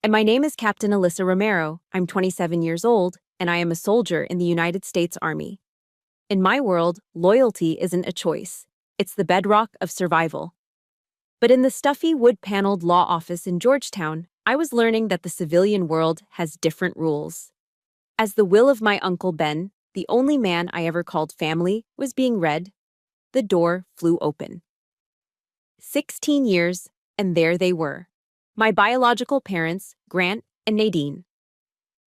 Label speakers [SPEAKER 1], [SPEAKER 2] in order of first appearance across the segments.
[SPEAKER 1] And my name is Captain Alyssa Romero. I'm 27 years old, and I am a soldier in the United States Army. In my world, loyalty isn't a choice. It's the bedrock of survival. But in the stuffy wood-paneled law office in Georgetown, I was learning that the civilian world has different rules. As the will of my Uncle Ben, the only man I ever called family, was being read, the door flew open. 16 years, and there they were. My biological parents, Grant and Nadine.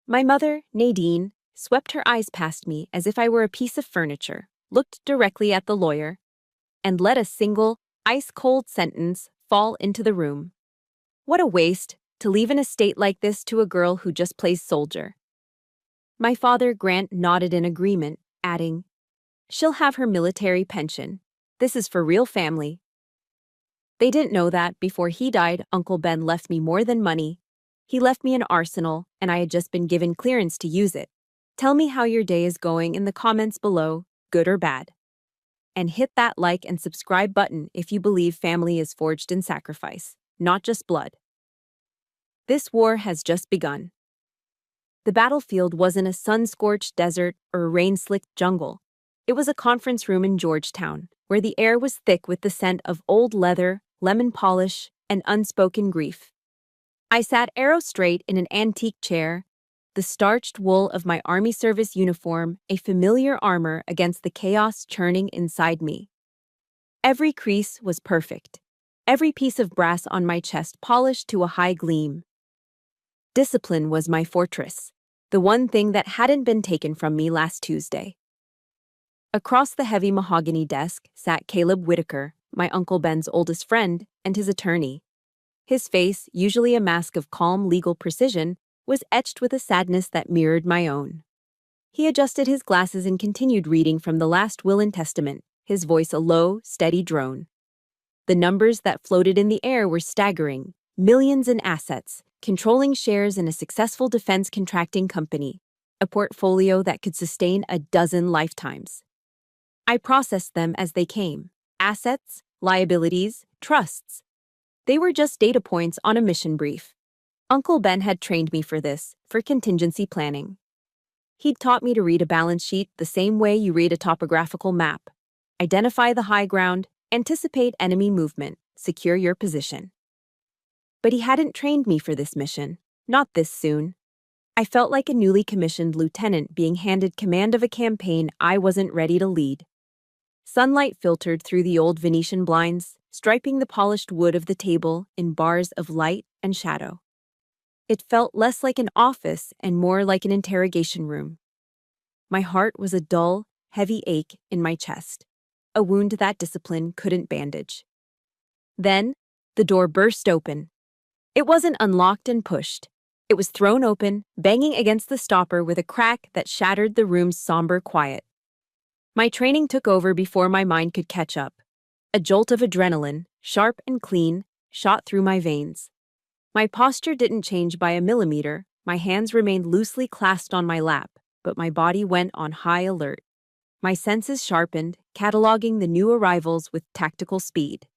[SPEAKER 1] My mother, Nadine, swept her eyes past me as if I were a piece of furniture, looked directly at the lawyer, and let a single, ice-cold sentence fall into the room. What a waste to leave an estate like this to a girl who just plays soldier. My father, Grant, nodded in agreement, adding, "She'll have her military pension. This is for real family." They didn't know that before he died, Uncle Ben left me more than money. He left me an arsenal, and I had just been given clearance to use it. Tell me how your day is going in the comments below, good or bad. And hit that like and subscribe button if you believe family is forged in sacrifice, not just blood. This war has just begun. The battlefield wasn't a sun-scorched desert or a rain-slicked jungle. It was a conference room in Georgetown, where the air was thick with the scent of old leather, lemon polish, and unspoken grief. I sat arrow-straight in an antique chair, the starched wool of my Army service uniform a familiar armor against the chaos churning inside me. Every crease was perfect, every piece of brass on my chest polished to a high gleam. Discipline was my fortress, the one thing that hadn't been taken from me last Tuesday. Across the heavy mahogany desk sat Caleb Whitaker, my Uncle Ben's oldest friend, and his attorney. His face, usually a mask of calm legal precision, was etched with a sadness that mirrored my own. He adjusted his glasses and continued reading from the last will and testament, his voice a low, steady drone. The numbers that floated in the air were staggering, millions in assets, controlling shares in a successful defense contracting company, a portfolio that could sustain a dozen lifetimes. I processed them as they came: assets, liabilities, trusts. They were just data points on a mission brief. Uncle Ben had trained me for this, for contingency planning. He'd taught me to read a balance sheet the same way you read a topographical map. Identify the high ground, anticipate enemy movement, secure your position. But he hadn't trained me for this mission, not this soon. I felt like a newly commissioned lieutenant being handed command of a campaign I wasn't ready to lead. Sunlight filtered through the old Venetian blinds, striping the polished wood of the table in bars of light and shadow. It felt less like an office and more like an interrogation room. My heart was a dull, heavy ache in my chest, a wound that discipline couldn't bandage. Then, the door burst open. It wasn't unlocked and pushed. It was thrown open, banging against the stopper with a crack that shattered the room's somber quiet. My training took over before my mind could catch up. A jolt of adrenaline, sharp and clean, shot through my veins. My posture didn't change by a millimeter, my hands remained loosely clasped on my lap, but my body went on high alert. My senses sharpened, cataloging the new arrivals with tactical speed.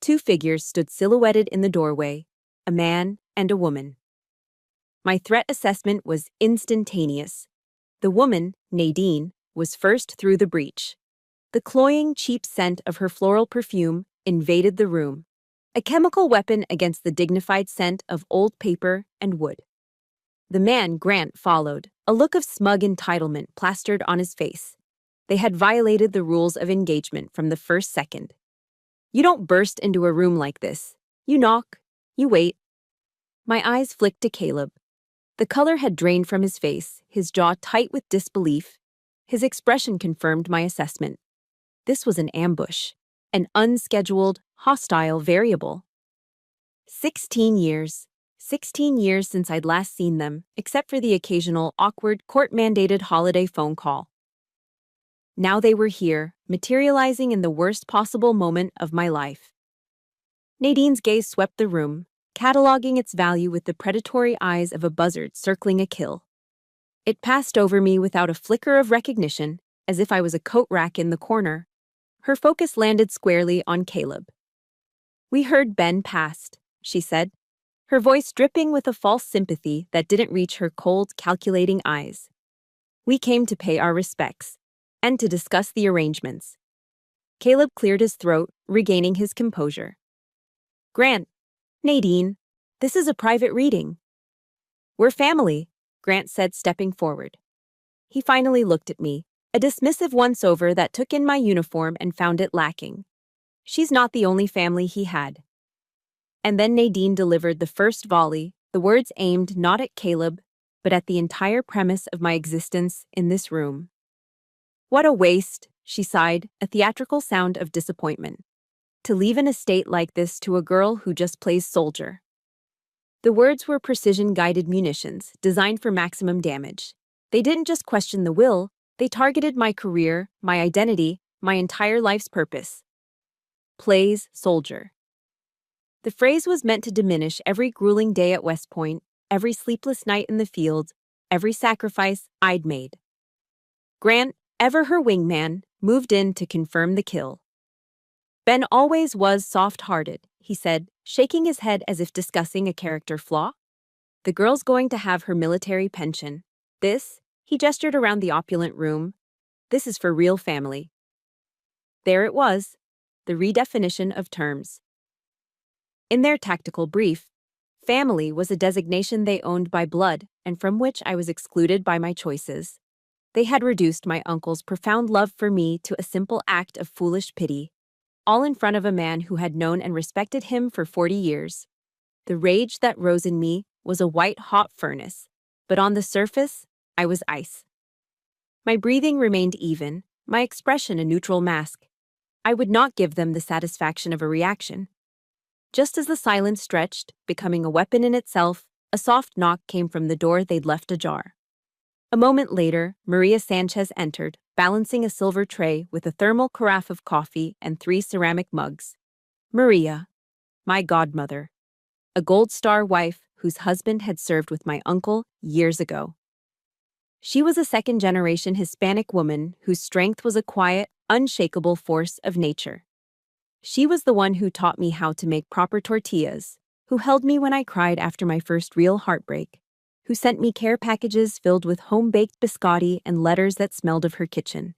[SPEAKER 1] Two figures stood silhouetted in the doorway, a man and a woman. My threat assessment was instantaneous. The woman, Nadine, was first through the breach. The cloying, cheap scent of her floral perfume invaded the room, a chemical weapon against the dignified scent of old paper and wood. The man, Grant, followed, a look of smug entitlement plastered on his face. They had violated the rules of engagement from the first second. You don't burst into a room like this. You knock, you wait. My eyes flicked to Caleb. The color had drained from his face, his jaw tight with disbelief. His expression confirmed my assessment. This was an ambush, an unscheduled, hostile variable. 16 years. 16 years since I'd last seen them, except for the occasional awkward, court-mandated holiday phone call. Now they were here, materializing in the worst possible moment of my life. Nadine's gaze swept the room, cataloging its value with the predatory eyes of a buzzard circling a kill. It passed over me without a flicker of recognition, as if I was a coat rack in the corner. Her focus landed squarely on Caleb. "We heard Ben passed," she said. her voice dripping with a false sympathy that didn't reach her cold, calculating eyes. We came to pay our respects and to discuss the arrangements. Caleb cleared his throat, regaining his composure. Grant, Nadine, this is a private reading. We're family, Grant said, stepping forward. He finally looked at me, a dismissive once-over that took in my uniform and found it lacking. She's not the only family he had. And then Nadine delivered the first volley, the words aimed not at Caleb, but at the entire premise of my existence in this room. What a waste, she sighed, a theatrical sound of disappointment. To leave an estate like this to a girl who just plays soldier. The words were precision-guided munitions, designed for maximum damage. They didn't just question the will, they targeted my career, my identity, my entire life's purpose. Plays soldier. The phrase was meant to diminish every grueling day at West Point, every sleepless night in the field, every sacrifice I'd made. Grant, ever her wingman, moved in to confirm the kill. Ben always was soft-hearted, he said, shaking his head as if discussing a character flaw. The girl's going to have her military pension. This, he gestured around the opulent room, this is for real family. There it was, the redefinition of terms. In their tactical brief, family was a designation they owned by blood and from which I was excluded by my choices. They had reduced my uncle's profound love for me to a simple act of foolish pity, all in front of a man who had known and respected him for 40 years. The rage that rose in me was a white-hot furnace, but on the surface, I was ice. My breathing remained even, my expression a neutral mask. I would not give them the satisfaction of a reaction. Just as the silence stretched, becoming a weapon in itself, a soft knock came from the door they'd left ajar. A moment later, Maria Sanchez entered, balancing a silver tray with a thermal carafe of coffee and 3 ceramic mugs. Maria, my godmother, a Gold Star wife whose husband had served with my uncle years ago. She was a second-generation Hispanic woman whose strength was a quiet, unshakable force of nature. She was the one who taught me how to make proper tortillas, who held me when I cried after my first real heartbreak, who sent me care packages filled with home-baked biscotti and letters that smelled of her kitchen.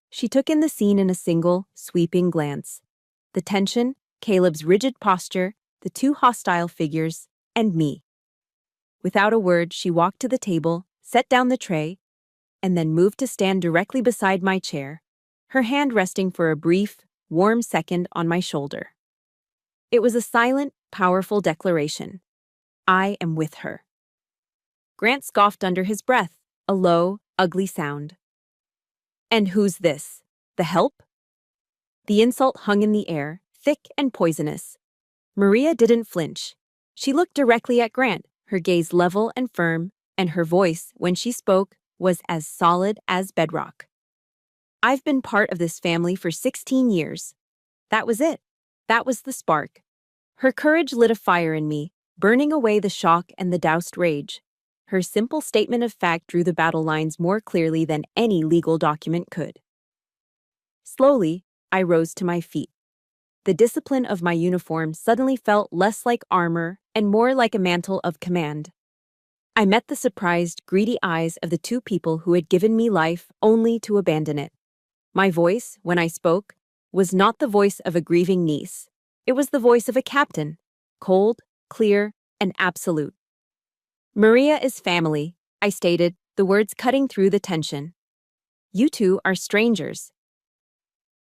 [SPEAKER 1] She took in the scene in a single, sweeping glance. The tension, Caleb's rigid posture, the 2 hostile figures, and me. Without a word, she walked to the table, set down the tray, and then moved to stand directly beside my chair, her hand resting for a brief, warm second on my shoulder. It was a silent, powerful declaration. I am with her. Grant scoffed under his breath, a low, ugly sound. And who's this? The help? The insult hung in the air, thick and poisonous. Maria didn't flinch. She looked directly at Grant, her gaze level and firm, and her voice, when she spoke, was as solid as bedrock. I've been part of this family for 16 years. That was it. That was the spark. Her courage lit a fire in me, burning away the shock and the doused rage. Her simple statement of fact drew the battle lines more clearly than any legal document could. Slowly, I rose to my feet. The discipline of my uniform suddenly felt less like armor and more like a mantle of command. I met the surprised, greedy eyes of the 2 people who had given me life only to abandon it. My voice, when I spoke, was not the voice of a grieving niece. It was the voice of a captain, cold, clear, and absolute. Maria is family, I stated, the words cutting through the tension. You 2 are strangers.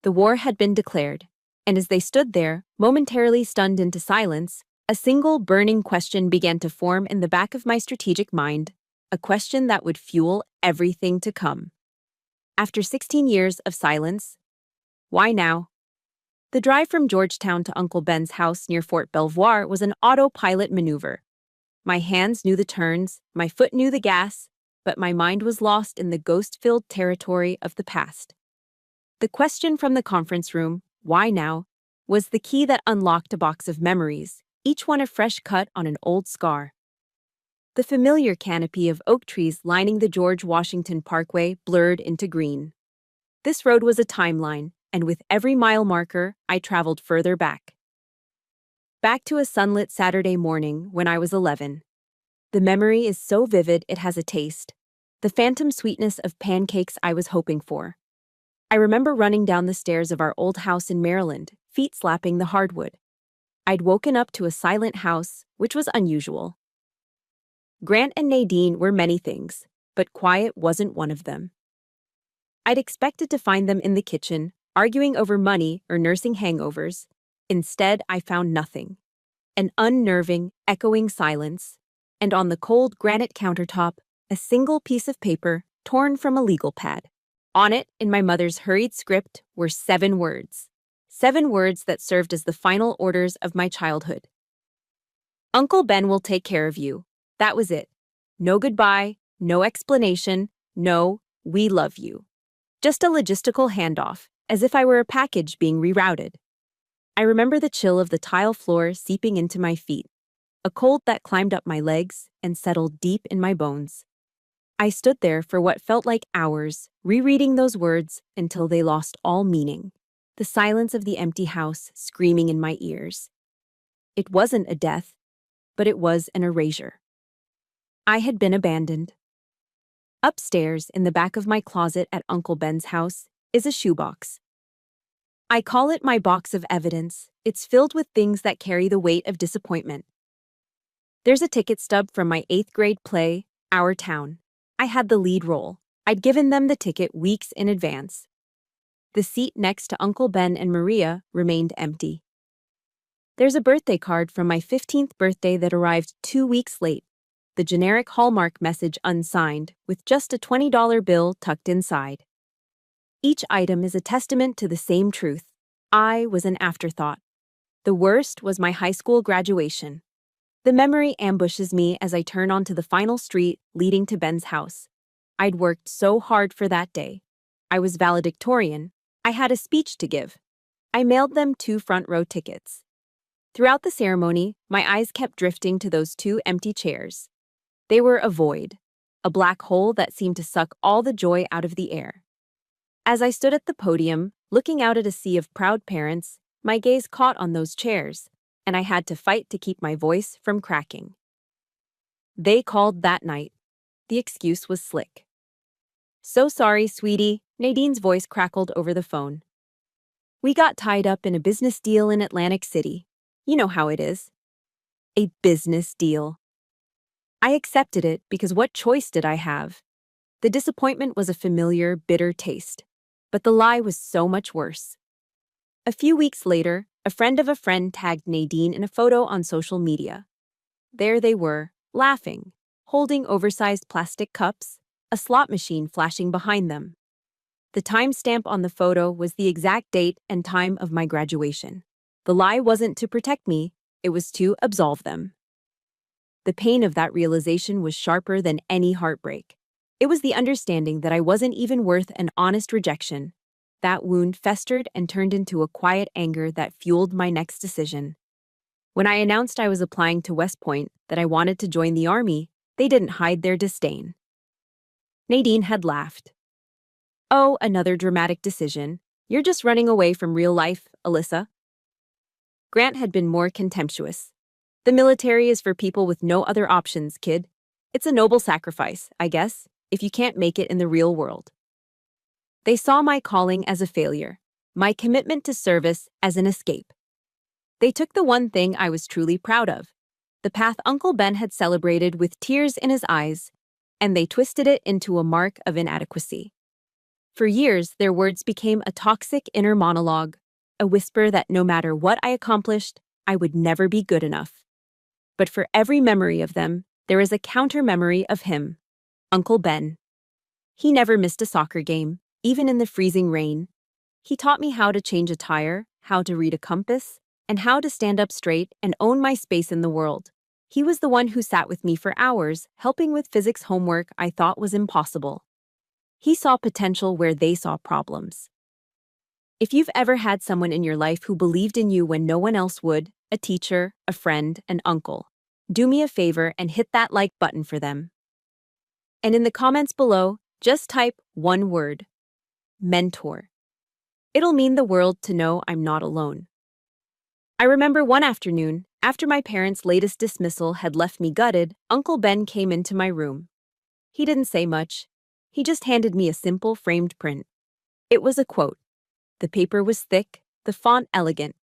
[SPEAKER 1] The war had been declared, and as they stood there, momentarily stunned into silence, a single burning question began to form in the back of my strategic mind, a question that would fuel everything to come. After 16 years of silence, why now? The drive from Georgetown to Uncle Ben's house near Fort Belvoir was an autopilot maneuver. My hands knew the turns, my foot knew the gas, but my mind was lost in the ghost-filled territory of the past. The question from the conference room, why now, was the key that unlocked a box of memories, each one a fresh cut on an old scar. The familiar canopy of oak trees lining the George Washington Parkway blurred into green. This road was a timeline, and with every mile marker, I traveled further back. Back to a sunlit Saturday morning when I was 11. The memory is so vivid it has a taste. The phantom sweetness of pancakes I was hoping for. I remember running down the stairs of our old house in Maryland, feet slapping the hardwood. I'd woken up to a silent house, which was unusual. Grant and Nadine were many things, but quiet wasn't one of them. I'd expected to find them in the kitchen, arguing over money or nursing hangovers. Instead, I found nothing. An unnerving, echoing silence, and on the cold granite countertop, a single piece of paper torn from a legal pad. On it, in my mother's hurried script, were 7 words. 7 words that served as the final orders of my childhood. Uncle Ben will take care of you. That was it. No goodbye, no explanation, no, we love you. Just a logistical handoff, as if I were a package being rerouted. I remember the chill of the tile floor seeping into my feet, a cold that climbed up my legs and settled deep in my bones. I stood there for what felt like hours, rereading those words until they lost all meaning, the silence of the empty house screaming in my ears. It wasn't a death, but it was an erasure. I had been abandoned. Upstairs, in the back of my closet at Uncle Ben's house, is a shoebox. I call it my box of evidence. It's filled with things that carry the weight of disappointment. There's a ticket stub from my 8th grade play, Our Town. I had the lead role. I'd given them the ticket weeks in advance. The seat next to Uncle Ben and Maria remained empty. There's a birthday card from my 15th birthday that arrived 2 weeks late. The generic Hallmark message unsigned, with just a $20 bill tucked inside. Each item is a testament to the same truth. I was an afterthought. The worst was my high school graduation. The memory ambushes me as I turn onto the final street leading to Ben's house. I'd worked so hard for that day. I was valedictorian. I had a speech to give. I mailed them 2 front-row tickets. Throughout the ceremony, my eyes kept drifting to those 2 empty chairs. They were a void, a black hole that seemed to suck all the joy out of the air. As I stood at the podium, looking out at a sea of proud parents, my gaze caught on those chairs, and I had to fight to keep my voice from cracking. They called that night. The excuse was slick. "So sorry, sweetie," Nadine's voice crackled over the phone. "We got tied up in a business deal in Atlantic City. You know how it is." A business deal. I accepted it because what choice did I have? The disappointment was a familiar, bitter taste. But the lie was so much worse. A few weeks later, a friend of a friend tagged Nadine in a photo on social media. There they were, laughing, holding oversized plastic cups, a slot machine flashing behind them. The timestamp on the photo was the exact date and time of my graduation. The lie wasn't to protect me, it was to absolve them. The pain of that realization was sharper than any heartbreak. It was the understanding that I wasn't even worth an honest rejection. That wound festered and turned into a quiet anger that fueled my next decision. When I announced I was applying to West Point, that I wanted to join the Army, they didn't hide their disdain. Nadine had laughed. "Oh, another dramatic decision. You're just running away from real life, Alyssa." Grant had been more contemptuous. "The military is for people with no other options, kid. It's a noble sacrifice, I guess, if you can't make it in the real world." They saw my calling as a failure, my commitment to service as an escape. They took the one thing I was truly proud of, the path Uncle Ben had celebrated with tears in his eyes, and they twisted it into a mark of inadequacy. For years, their words became a toxic inner monologue, a whisper that no matter what I accomplished, I would never be good enough. But for every memory of them, there is a counter-memory of him, Uncle Ben. He never missed a soccer game, even in the freezing rain. He taught me how to change a tire, how to read a compass, and how to stand up straight and own my space in the world. He was the one who sat with me for hours, helping with physics homework I thought was impossible. He saw potential where they saw problems. If you've ever had someone in your life who believed in you when no one else would, a teacher, a friend, an uncle, do me a favor and hit that like button for them. And in the comments below, just type one word: mentor. It'll mean the world to know I'm not alone. I remember one afternoon, After my parents' latest dismissal had left me gutted, Uncle Ben came into my room. He didn't say much. He just handed me a simple framed print. It was a quote. The paper was thick, the font elegant.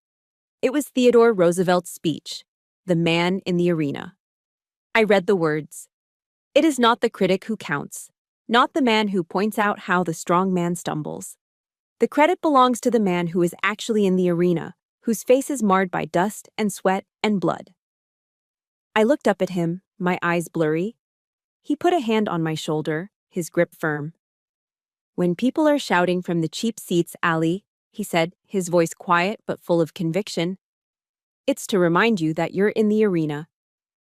[SPEAKER 1] It was Theodore Roosevelt's speech, "The Man in the Arena." I read the words. It is not the critic who counts, not the man who points out how the strong man stumbles. The credit belongs to the man who is actually in the arena, whose face is marred by dust and sweat and blood. I looked up at him, my eyes blurry. He put a hand on my shoulder, his grip firm. When people are shouting from the cheap seats, Ali, he said, his voice quiet but full of conviction, it's to remind you that you're in the arena,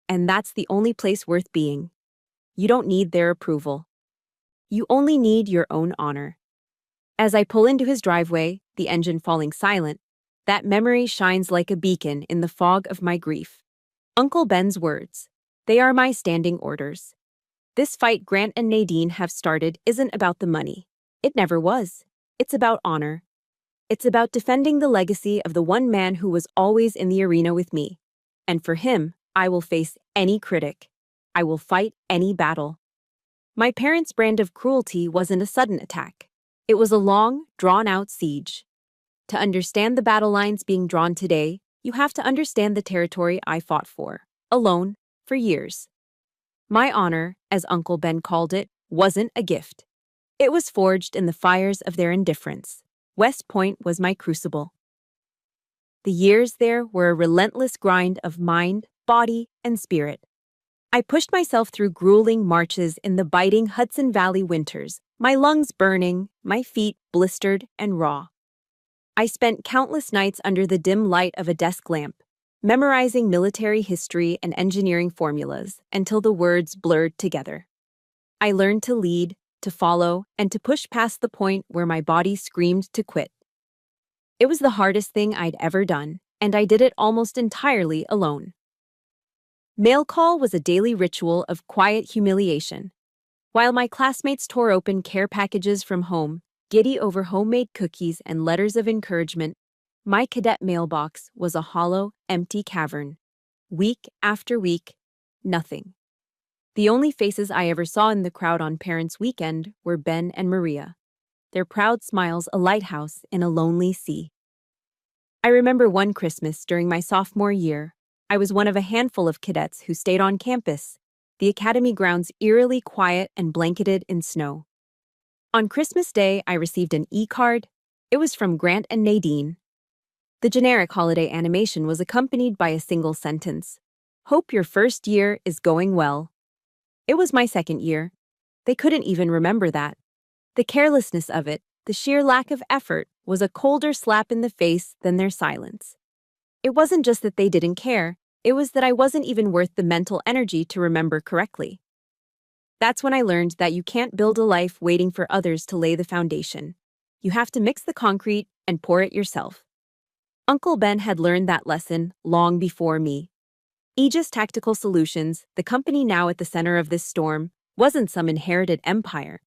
[SPEAKER 1] and that's the only place worth being. You don't need their approval. You only need your own honor. As I pull into his driveway, the engine falling silent, that memory shines like a beacon in the fog of my grief. Uncle Ben's words. They are my standing orders. This fight Grant and Nadine have started isn't about the money. It never was. It's about honor. It's about defending the legacy of the one man who was always in the arena with me. And for him, I will face any critic. I will fight any battle. My parents' brand of cruelty wasn't a sudden attack. It was a long, drawn-out siege. To understand the battle lines being drawn today, you have to understand the territory I fought for, alone, for years. My honor, as Uncle Ben called it, wasn't a gift. It was forged in the fires of their indifference. West Point was my crucible. The years there were a relentless grind of mind, body, and spirit. I pushed myself through grueling marches in the biting Hudson Valley winters, my lungs burning, my feet blistered and raw. I spent countless nights under the dim light of a desk lamp, memorizing military history and engineering formulas until the words blurred together. I learned to lead, to follow, and to push past the point where my body screamed to quit. It was the hardest thing I'd ever done, and I did it almost entirely alone. Mail call was a daily ritual of quiet humiliation. While my classmates tore open care packages from home, giddy over homemade cookies and letters of encouragement, my cadet mailbox was a hollow, empty cavern. Week after week, nothing. The only faces I ever saw in the crowd on Parents' Weekend were Ben and Maria, their proud smiles a lighthouse in a lonely sea. I remember one Christmas during my sophomore year, I was one of a handful of cadets who stayed on campus, the academy grounds eerily quiet and blanketed in snow. On Christmas Day, I received an e-card. It was from Grant and Nadine. The generic holiday animation was accompanied by a single sentence. Hope your first year is going well. It was my second year. They couldn't even remember that. The carelessness of it, the sheer lack of effort, was a colder slap in the face than their silence. It wasn't just that they didn't care, it was that I wasn't even worth the mental energy to remember correctly. That's when I learned that you can't build a life waiting for others to lay the foundation. You have to mix the concrete and pour it yourself. Uncle Ben had learned that lesson long before me. Aegis Tactical Solutions, the company now at the center of this storm, wasn't some inherited empire.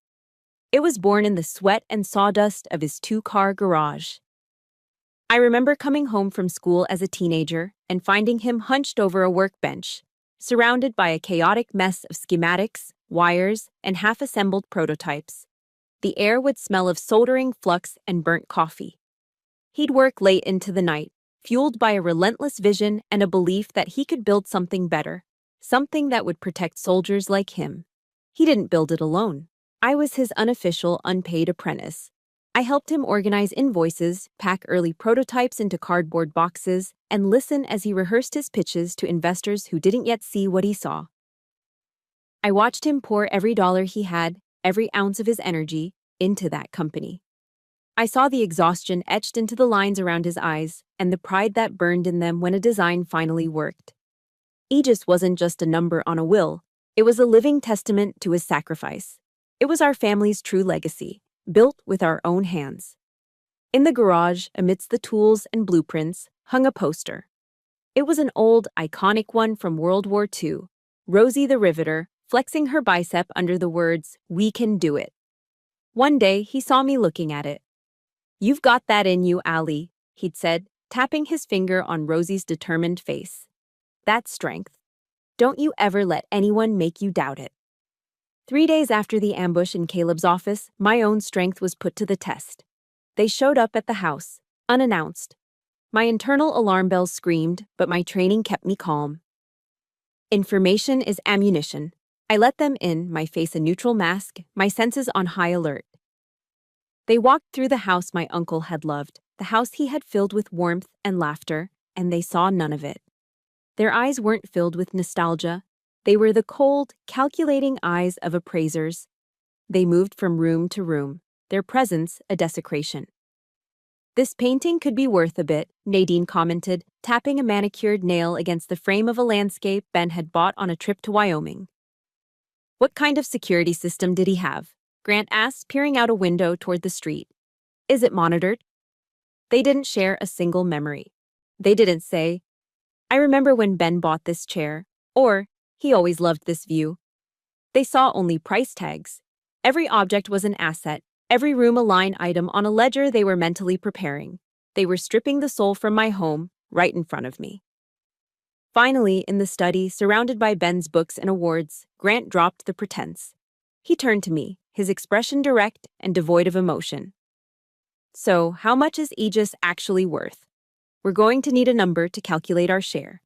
[SPEAKER 1] It was born in the sweat and sawdust of his two-car garage. I remember coming home from school as a teenager and finding him hunched over a workbench, surrounded by a chaotic mess of schematics, wires, and half-assembled prototypes. The air would smell of soldering flux and burnt coffee. He'd work late into the night, fueled by a relentless vision and a belief that he could build something better, something that would protect soldiers like him. He didn't build it alone. I was his unofficial, unpaid apprentice. I helped him organize invoices, pack early prototypes into cardboard boxes, and listen as he rehearsed his pitches to investors who didn't yet see what he saw. I watched him pour every dollar he had, every ounce of his energy, into that company. I saw the exhaustion etched into the lines around his eyes, and the pride that burned in them when a design finally worked. Aegis wasn't just a number on a will, it was a living testament to his sacrifice. It was our family's true legacy, built with our own hands. In the garage, amidst the tools and blueprints, hung a poster. It was an old, iconic one from World War II, Rosie the Riveter, flexing her bicep under the words, "We can do it." One day, he saw me looking at it. "You've got that in you, Ali," he'd said, tapping his finger on Rosie's determined face. That's strength. Don't you ever let anyone make you doubt it. 3 days after the ambush in Caleb's office, my own strength was put to the test. They showed up at the house, unannounced. My internal alarm bells screamed, but my training kept me calm. Information is ammunition. I let them in, my face a neutral mask, my senses on high alert. They walked through the house my uncle had loved, the house he had filled with warmth and laughter, and they saw none of it. Their eyes weren't filled with nostalgia. They were the cold, calculating eyes of appraisers. They moved from room to room, their presence a desecration. This painting could be worth a bit, Nadine commented, tapping a manicured nail against the frame of a landscape Ben had bought on a trip to Wyoming. What kind of security system did he have? Grant asked, peering out a window toward the street. Is it monitored? They didn't share a single memory. They didn't say, I remember when Ben bought this chair, or he always loved this view. They saw only price tags. Every object was an asset, every room a line item on a ledger they were mentally preparing. They were stripping the soul from my home, right in front of me. Finally, in the study, surrounded by Ben's books and awards, Grant dropped the pretense. He turned to me, his expression direct and devoid of emotion. So, how much is Aegis actually worth? We're going to need a number to calculate our share.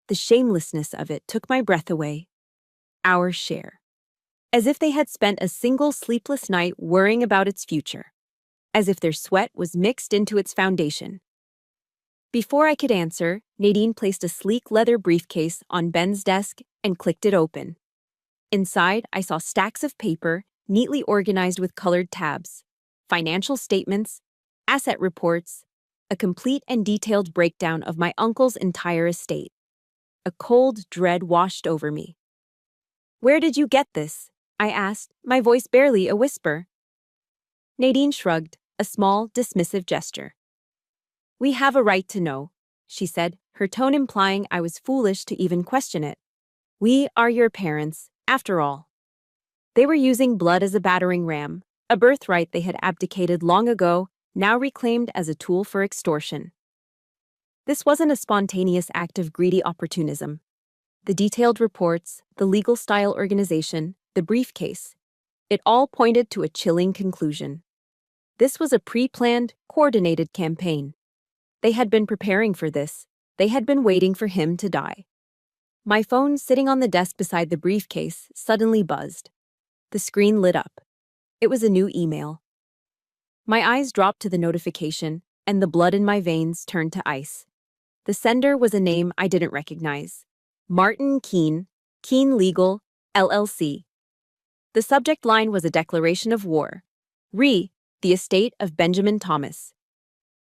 [SPEAKER 1] The shamelessness of it took my breath away. Our share. As if they had spent a single sleepless night worrying about its future. As if their sweat was mixed into its foundation. Before I could answer, Nadine placed a sleek leather briefcase on Ben's desk and clicked it open. Inside, I saw stacks of paper, neatly organized with colored tabs, financial statements, asset reports, a complete and detailed breakdown of my uncle's entire estate. A cold dread washed over me. Where did you get this? I asked, my voice barely a whisper. Nadine shrugged, a small, dismissive gesture. We have a right to know, she said, her tone implying I was foolish to even question it. We are your parents, after all. They were using blood as a battering ram, a birthright they had abdicated long ago, now reclaimed as a tool for extortion. This wasn't a spontaneous act of greedy opportunism. The detailed reports, the legal-style organization, the briefcase, it all pointed to a chilling conclusion. This was a pre-planned, coordinated campaign. They had been preparing for this. They had been waiting for him to die. My phone, sitting on the desk beside the briefcase, suddenly buzzed. The screen lit up. It was a new email. My eyes dropped to the notification, and the blood in my veins turned to ice. The sender was a name I didn't recognize. Martin Keene, Keene Legal, LLC. The subject line was a declaration of war. The estate of Benjamin Thomas.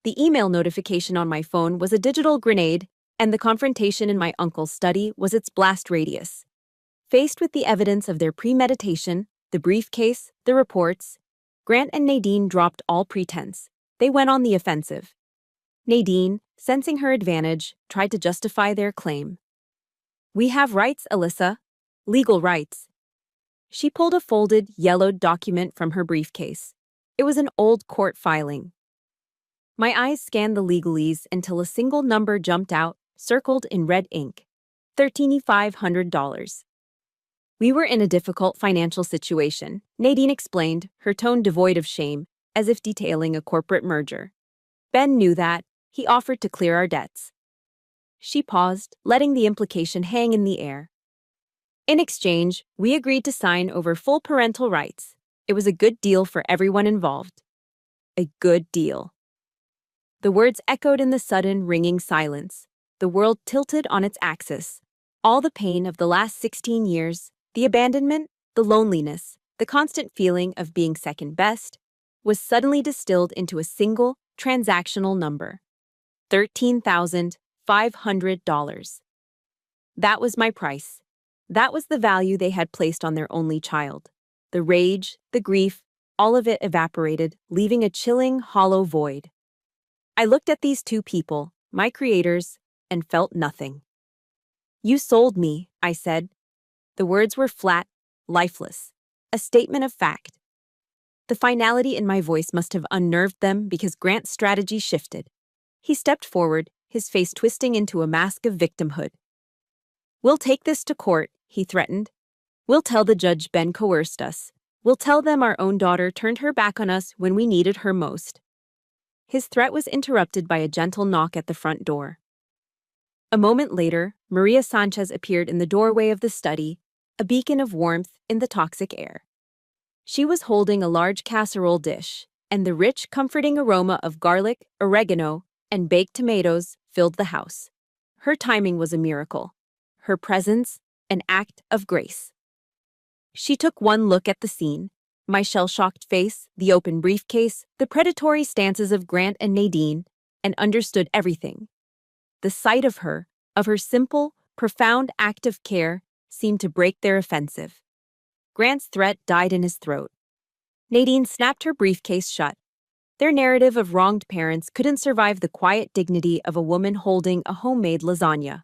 [SPEAKER 1] The email notification on my phone was a digital grenade, and the confrontation in my uncle's study was its blast radius. Faced with the evidence of their premeditation, the briefcase, the reports, Grant and Nadine dropped all pretense. They went on the offensive. Nadine, sensing her advantage, tried to justify their claim. We have rights, Alyssa. Legal rights. She pulled a folded, yellowed document from her briefcase. It was an old court filing. My eyes scanned the legalese until a single number jumped out, circled in red ink. $1,300. We were in a difficult financial situation, Nadine explained, her tone devoid of shame, as if detailing a corporate merger. Ben knew that. He offered to clear our debts. She paused, letting the implication hang in the air. In exchange, we agreed to sign over full parental rights. It was a good deal for everyone involved. A good deal. The words echoed in the sudden, ringing silence. The world tilted on its axis. All the pain of the last 16 years, the abandonment, the loneliness, the constant feeling of being second best, was suddenly distilled into a single, transactional number. $13,500. That was my price. That was the value they had placed on their only child. The rage, the grief, all of it evaporated, leaving a chilling, hollow void. I looked at these two people, my creators, and felt nothing. You sold me, I said. The words were flat, lifeless, a statement of fact. The finality in my voice must have unnerved them because Grant's strategy shifted. He stepped forward, his face twisting into a mask of victimhood. "We'll take this to court," he threatened. "We'll tell the judge Ben coerced us. We'll tell them our own daughter turned her back on us when we needed her most." His threat was interrupted by a gentle knock at the front door. A moment later, Maria Sanchez appeared in the doorway of the study, a beacon of warmth in the toxic air. She was holding a large casserole dish, and the rich, comforting aroma of garlic, oregano, and baked tomatoes filled the house. Her timing was a miracle. Her presence, an act of grace. She took one look at the scene, my shell-shocked face, the open briefcase, the predatory stances of Grant and Nadine, and understood everything. The sight of her simple, profound act of care, seemed to break their offensive. Grant's threat died in his throat. Nadine snapped her briefcase shut. Their narrative of wronged parents couldn't survive the quiet dignity of a woman holding a homemade lasagna.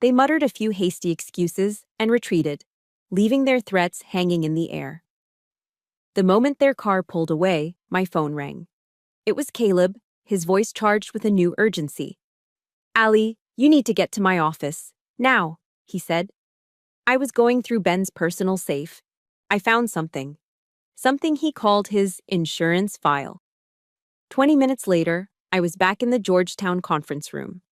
[SPEAKER 1] They muttered a few hasty excuses and retreated, leaving their threats hanging in the air. The moment their car pulled away, my phone rang. It was Caleb, his voice charged with a new urgency. "Allie, you need to get to my office. Now," he said. I was going through Ben's personal safe. I found something. Something he called his insurance file. 20 minutes later, I was back in the Georgetown conference room.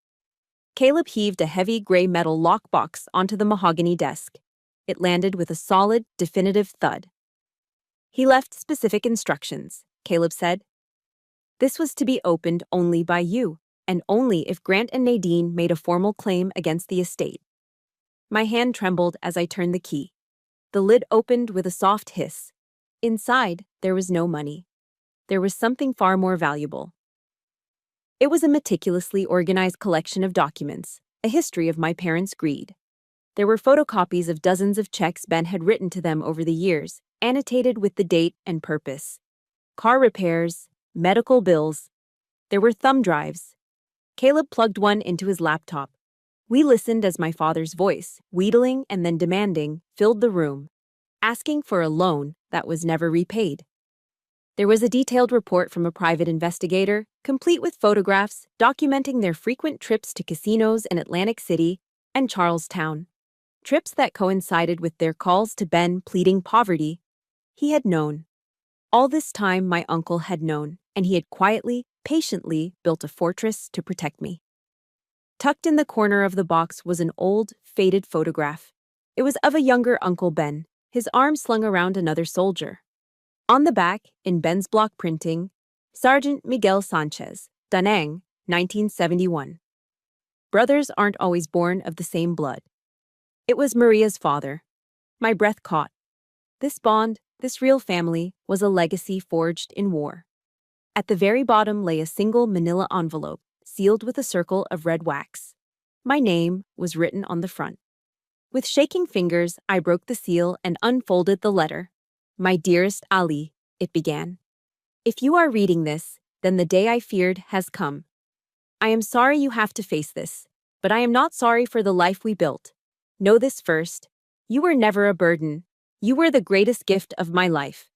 [SPEAKER 1] Caleb heaved a heavy gray metal lockbox onto the mahogany desk. It landed with a solid, definitive thud. "He left specific instructions," Caleb said. "This was to be opened only by you, and only if Grant and Nadine made a formal claim against the estate." My hand trembled as I turned the key. The lid opened with a soft hiss. Inside, there was no money. There was something far more valuable. It was a meticulously organized collection of documents, a history of my parents' greed. There were photocopies of dozens of checks Ben had written to them over the years, annotated with the date and purpose. Car repairs, medical bills. There were thumb drives. Caleb plugged one into his laptop. We listened as my father's voice, wheedling and then demanding, filled the room, asking for a loan that was never repaid. There was a detailed report from a private investigator, complete with photographs documenting their frequent trips to casinos in Atlantic City and Charlestown. Trips that coincided with their calls to Ben pleading poverty. He had known. All this time my uncle had known, and he had quietly, patiently built a fortress to protect me. Tucked in the corner of the box was an old, faded photograph. It was of a younger Uncle Ben, his arm slung around another soldier. On the back, in Ben's block printing, Sergeant Miguel Sanchez, Da Nang, 1971. Brothers aren't always born of the same blood. It was Maria's father. My breath caught. This bond, this real family, was a legacy forged in war. At the very bottom lay a single manila envelope, sealed with a circle of red wax. My name was written on the front. With shaking fingers, I broke the seal and unfolded the letter. "My dearest Ali," it began. "If you are reading this, then the day I feared has come. I am sorry you have to face this, but I am not sorry for the life we built. Know this first. You were never a burden. You were the greatest gift of my life.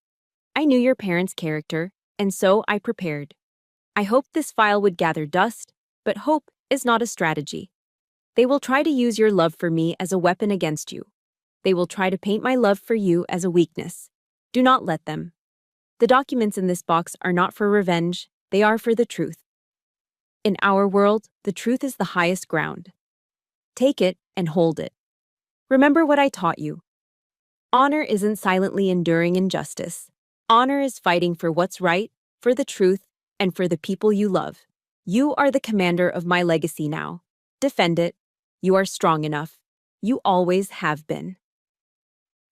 [SPEAKER 1] I knew your parents' character, and so I prepared. I hoped this file would gather dust, but hope is not a strategy. They will try to use your love for me as a weapon against you. They will try to paint my love for you as a weakness. Do not let them. The documents in this box are not for revenge, they are for the truth. In our world, the truth is the highest ground. Take it and hold it. Remember what I taught you. Honor isn't silently enduring injustice. Honor is fighting for what's right, for the truth, and for the people you love. You are the commander of my legacy now. Defend it. You are strong enough. You always have been."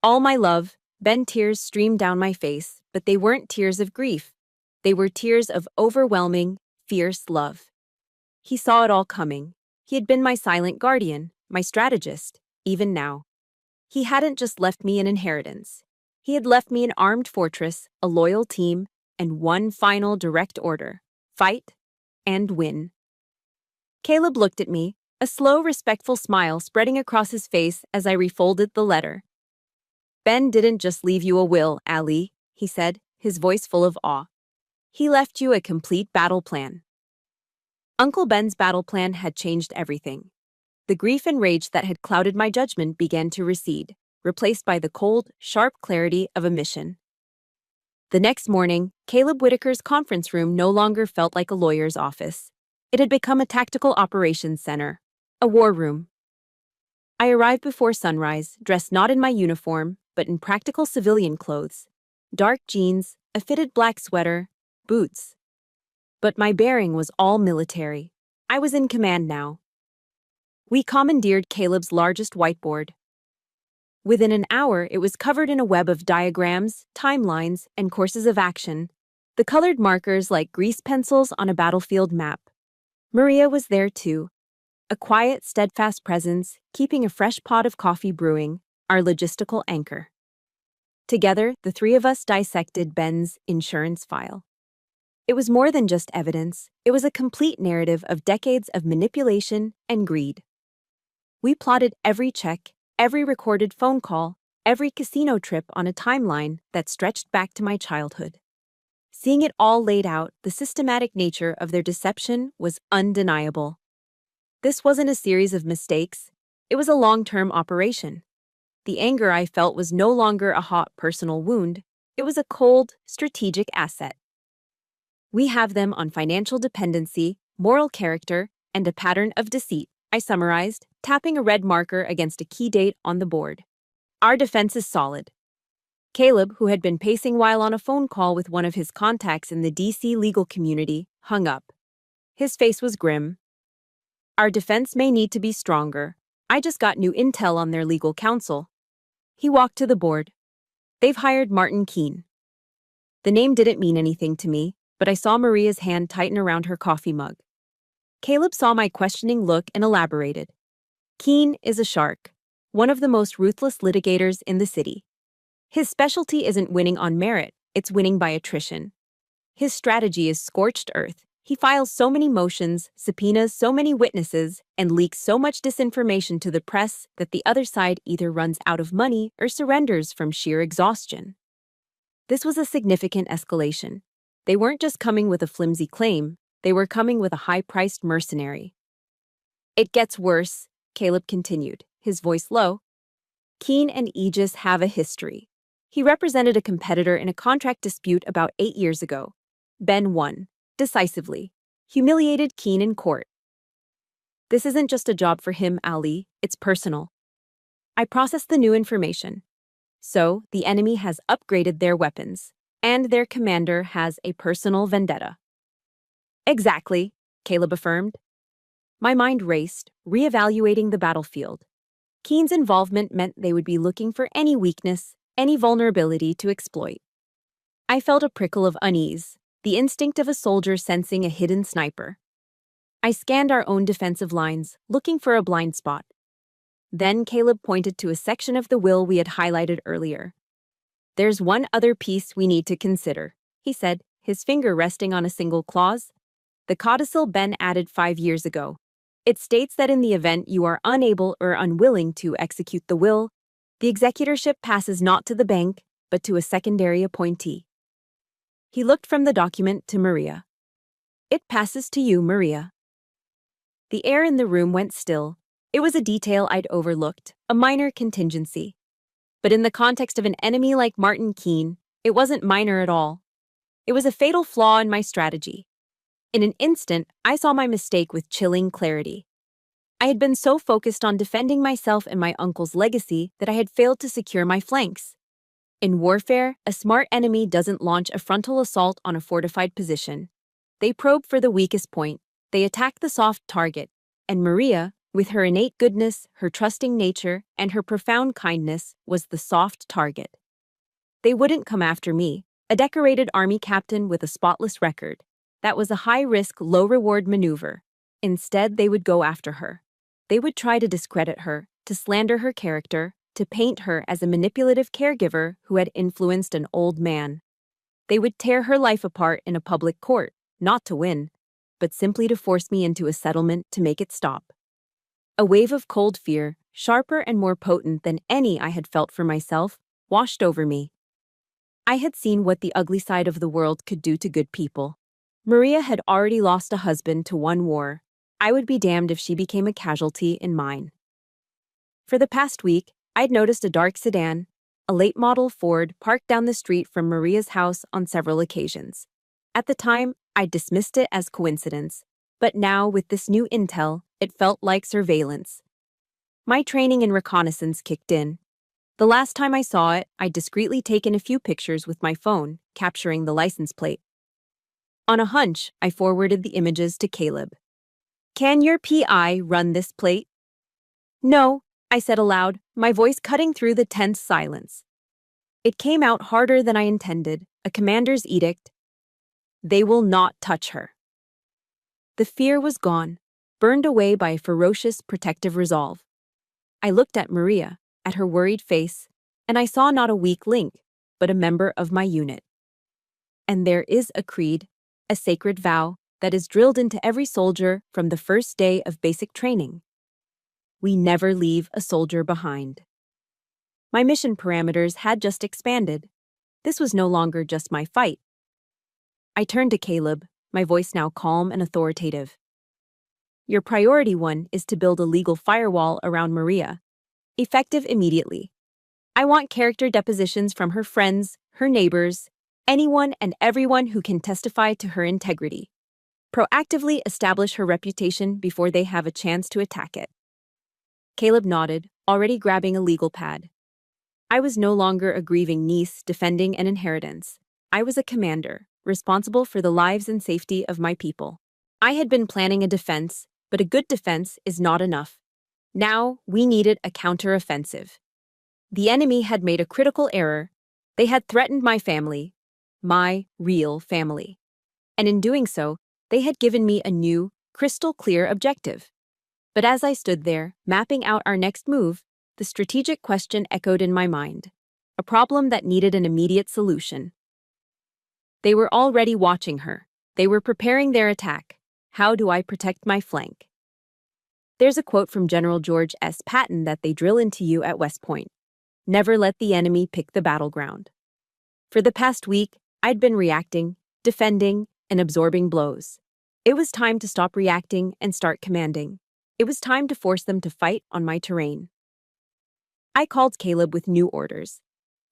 [SPEAKER 1] All my love, Ben. Tears streamed down my face, but they weren't tears of grief. They were tears of overwhelming, fierce love. He saw it all coming. He had been my silent guardian, my strategist, even now. He hadn't just left me an inheritance. He had left me an armed fortress, a loyal team, and one final direct order: fight and win. Caleb looked at me, a slow, respectful smile spreading across his face as I refolded the letter. "Ben didn't just leave you a will, Ali," he said, his voice full of awe. "He left you a complete battle plan." Uncle Ben's battle plan had changed everything. The grief and rage that had clouded my judgment began to recede, replaced by the cold, sharp clarity of a mission. The next morning, Caleb Whitaker's conference room no longer felt like a lawyer's office. It had become a tactical operations center, a war room. I arrived before sunrise, dressed not in my uniform, but in practical civilian clothes. Dark jeans, a fitted black sweater, boots. But my bearing was all military. I was in command now. We commandeered Caleb's largest whiteboard. Within an hour, it was covered in a web of diagrams, timelines, and courses of action, the colored markers like grease pencils on a battlefield map. Maria was there too, a quiet, steadfast presence, keeping a fresh pot of coffee brewing, our logistical anchor. Together, the three of us dissected Ben's insurance file. It was more than just evidence, it was a complete narrative of decades of manipulation and greed. We plotted every check, every recorded phone call, every casino trip on a timeline that stretched back to my childhood. Seeing it all laid out, the systematic nature of their deception was undeniable. This wasn't a series of mistakes, it was a long-term operation. The anger I felt was no longer a hot personal wound, it was a cold, strategic asset. We have them on financial dependency, moral character, and a pattern of deceit, I summarized, tapping a red marker against a key date on the board. Our defense is solid. Caleb, who had been pacing while on a phone call with one of his contacts in the DC legal community, hung up. His face was grim. Our defense may need to be stronger. I just got new intel on their legal counsel. He walked to the board. They've hired Martin Keene. The name didn't mean anything to me, but I saw Maria's hand tighten around her coffee mug. Caleb saw my questioning look and elaborated. Keene is a shark, one of the most ruthless litigators in the city. His specialty isn't winning on merit, it's winning by attrition. His strategy is scorched earth. He files so many motions, subpoenas so many witnesses, and leaks so much disinformation to the press that the other side either runs out of money or surrenders from sheer exhaustion. This was a significant escalation. They weren't just coming with a flimsy claim, they were coming with a high-priced mercenary. It gets worse, Caleb continued, his voice low. Keene and Aegis have a history. He represented a competitor in a contract dispute about 8 years ago. Ben won, decisively, humiliated Keene in court. This isn't just a job for him, Ali, it's personal. I processed the new information. So, the enemy has upgraded their weapons, and their commander has a personal vendetta. Exactly, Caleb affirmed. My mind raced, reevaluating the battlefield. Keene's involvement meant they would be looking for any weakness, any vulnerability to exploit. I felt a prickle of unease, the instinct of a soldier sensing a hidden sniper. I scanned our own defensive lines, looking for a blind spot. Then Caleb pointed to a section of the will we had highlighted earlier. There's one other piece we need to consider, he said, his finger resting on a single clause. The codicil Ben added 5 years ago. It states that in the event you are unable or unwilling to execute the will, the executorship passes not to the bank, but to a secondary appointee. He looked from the document to Maria. It passes to you, Maria. The air in the room went still. It was a detail I'd overlooked, a minor contingency. But in the context of an enemy like Martin Keene, it wasn't minor at all. It was a fatal flaw in my strategy. In an instant, I saw my mistake with chilling clarity. I had been so focused on defending myself and my uncle's legacy that I had failed to secure my flanks. In warfare, a smart enemy doesn't launch a frontal assault on a fortified position. They probe for the weakest point, they attack the soft target, and Maria, with her innate goodness, her trusting nature, and her profound kindness, was the soft target. They wouldn't come after me, a decorated army captain with a spotless record. That was a high-risk, low-reward maneuver. Instead, they would go after her. They would try to discredit her, to slander her character, to paint her as a manipulative caregiver who had influenced an old man. They would tear her life apart in a public court, not to win, but simply to force me into a settlement to make it stop. A wave of cold fear, sharper and more potent than any I had felt for myself, washed over me. I had seen what the ugly side of the world could do to good people. Maria had already lost a husband to one war. I would be damned if she became a casualty in mine. For the past week, I'd noticed a dark sedan, a late model Ford, parked down the street from Maria's house on several occasions. At the time, I dismissed it as coincidence, but now, with this new intel, it felt like surveillance. My training in reconnaissance kicked in. The last time I saw it, I'd discreetly taken a few pictures with my phone, capturing the license plate. On a hunch, I forwarded the images to Caleb. "Can your PI run this plate?" "No," I said aloud, my voice cutting through the tense silence. It came out harder than I intended, a commander's edict. They will not touch her. The fear was gone, burned away by a ferocious, protective resolve. I looked at Maria, at her worried face, and I saw not a weak link, but a member of my unit. And there is a creed, a sacred vow, that is drilled into every soldier from the first day of basic training. We never leave a soldier behind. My mission parameters had just expanded. This was no longer just my fight. I turned to Caleb, my voice now calm and authoritative. Your priority one is to build a legal firewall around Maria. Effective immediately. I want character depositions from her friends, her neighbors, anyone and everyone who can testify to her integrity. Proactively establish her reputation before they have a chance to attack it. Caleb nodded, already grabbing a legal pad. I was no longer a grieving niece defending an inheritance. I was a commander, responsible for the lives and safety of my people. I had been planning a defense, but a good defense is not enough. Now, we needed a counteroffensive. The enemy had made a critical error. They had threatened my family, my real family. And in doing so, they had given me a new, crystal-clear objective. But as I stood there, mapping out our next move, the strategic question echoed in my mind, a problem that needed an immediate solution. They were already watching her. They were preparing their attack. How do I protect my flank? There's a quote from General George S. Patton that they drill into you at West Point. Never let the enemy pick the battleground. For the past week, I'd been reacting, defending, and absorbing blows. It was time to stop reacting and start commanding. It was time to force them to fight on my terrain. I called Caleb with new orders.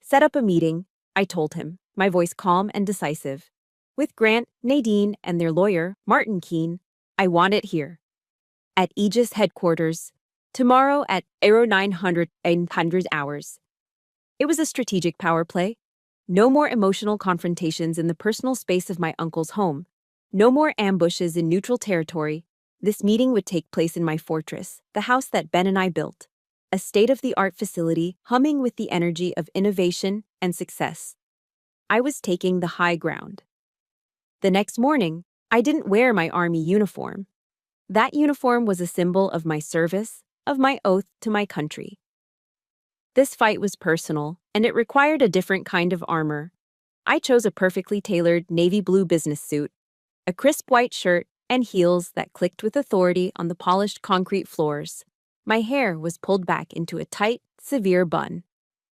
[SPEAKER 1] Set up a meeting, I told him, my voice calm and decisive. With Grant, Nadine, and their lawyer, Martin Keene, I want it here. At Aegis headquarters, tomorrow at 900 hours. It was a strategic power play. No more emotional confrontations in the personal space of my uncle's home. No more ambushes in neutral territory. This meeting would take place in my fortress, the house that Ben and I built. A state-of-the-art facility humming with the energy of innovation and success. I was taking the high ground. The next morning, I didn't wear my army uniform. That uniform was a symbol of my service, of my oath to my country. This fight was personal, and it required a different kind of armor. I chose a perfectly tailored navy blue business suit, a crisp white shirt, and heels that clicked with authority on the polished concrete floors. My hair was pulled back into a tight, severe bun.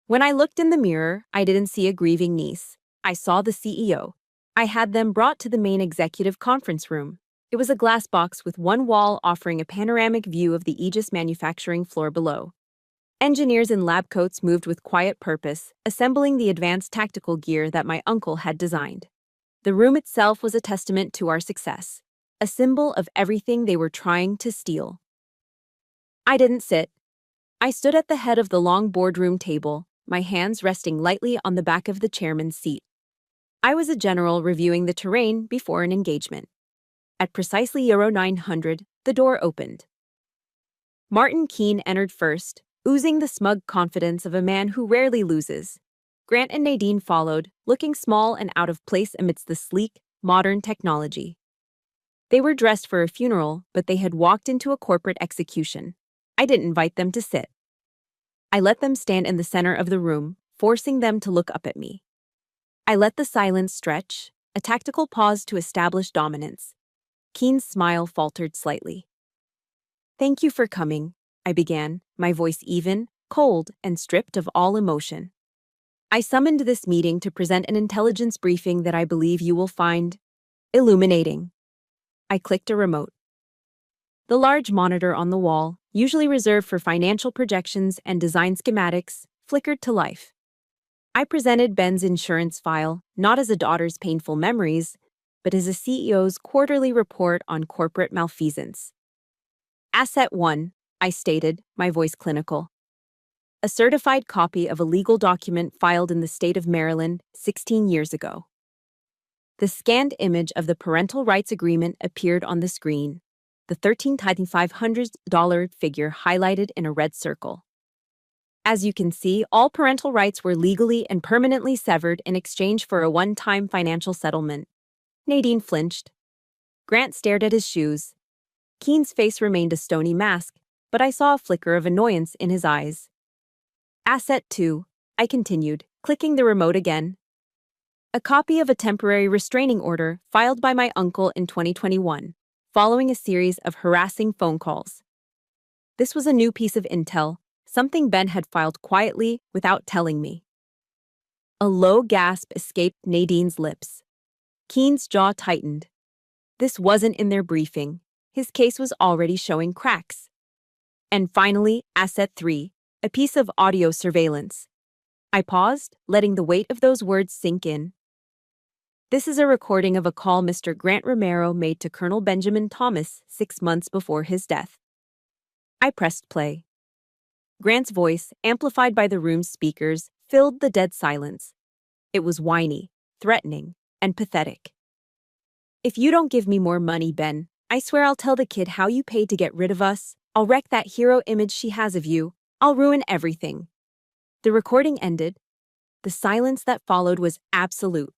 [SPEAKER 1] When I looked in the mirror, I didn't see a grieving niece. I saw the CEO. I had them brought to the main executive conference room. It was a glass box with one wall offering a panoramic view of the Aegis manufacturing floor below. Engineers in lab coats moved with quiet purpose, assembling the advanced tactical gear that my uncle had designed. The room itself was a testament to our success, a symbol of everything they were trying to steal. I didn't sit. I stood at the head of the long boardroom table, my hands resting lightly on the back of the chairman's seat. I was a general reviewing the terrain before an engagement. At precisely 900, the door opened. Martin Keene entered first, oozing the smug confidence of a man who rarely loses. Grant and Nadine followed, looking small and out of place amidst the sleek, modern technology. They were dressed for a funeral, but they had walked into a corporate execution. I didn't invite them to sit. I let them stand in the center of the room, forcing them to look up at me. I let the silence stretch, a tactical pause to establish dominance. Keene's smile faltered slightly. "Thank you for coming," I began, my voice even, cold, and stripped of all emotion. "I summoned this meeting to present an intelligence briefing that I believe you will find illuminating." I clicked a remote. The large monitor on the wall, usually reserved for financial projections and design schematics, flickered to life. I presented Ben's insurance file not as a daughter's painful memories, but as a CEO's quarterly report on corporate malfeasance. Asset 1, I stated, my voice clinical. A certified copy of a legal document filed in the state of Maryland 16 years ago. The scanned image of the parental rights agreement appeared on the screen, the $13,500 figure highlighted in a red circle. As you can see, all parental rights were legally and permanently severed in exchange for a one-time financial settlement. Nadine flinched. Grant stared at his shoes. Keen's face remained a stony mask, but I saw a flicker of annoyance in his eyes. Asset 2, I continued, clicking the remote again. A copy of a temporary restraining order filed by my uncle in 2021, following a series of harassing phone calls. This was a new piece of intel, something Ben had filed quietly without telling me. A low gasp escaped Nadine's lips. Keen's jaw tightened. This wasn't in their briefing. His case was already showing cracks. And finally, Asset 3, a piece of audio surveillance. I paused, letting the weight of those words sink in. This is a recording of a call Mr. Grant Romero made to Colonel Benjamin Thomas 6 months before his death. I pressed play. Grant's voice, amplified by the room's speakers, filled the dead silence. It was whiny, threatening, and pathetic. If you don't give me more money, Ben, I swear I'll tell the kid how you paid to get rid of us. I'll wreck that hero image she has of you. I'll ruin everything. The recording ended. The silence that followed was absolute.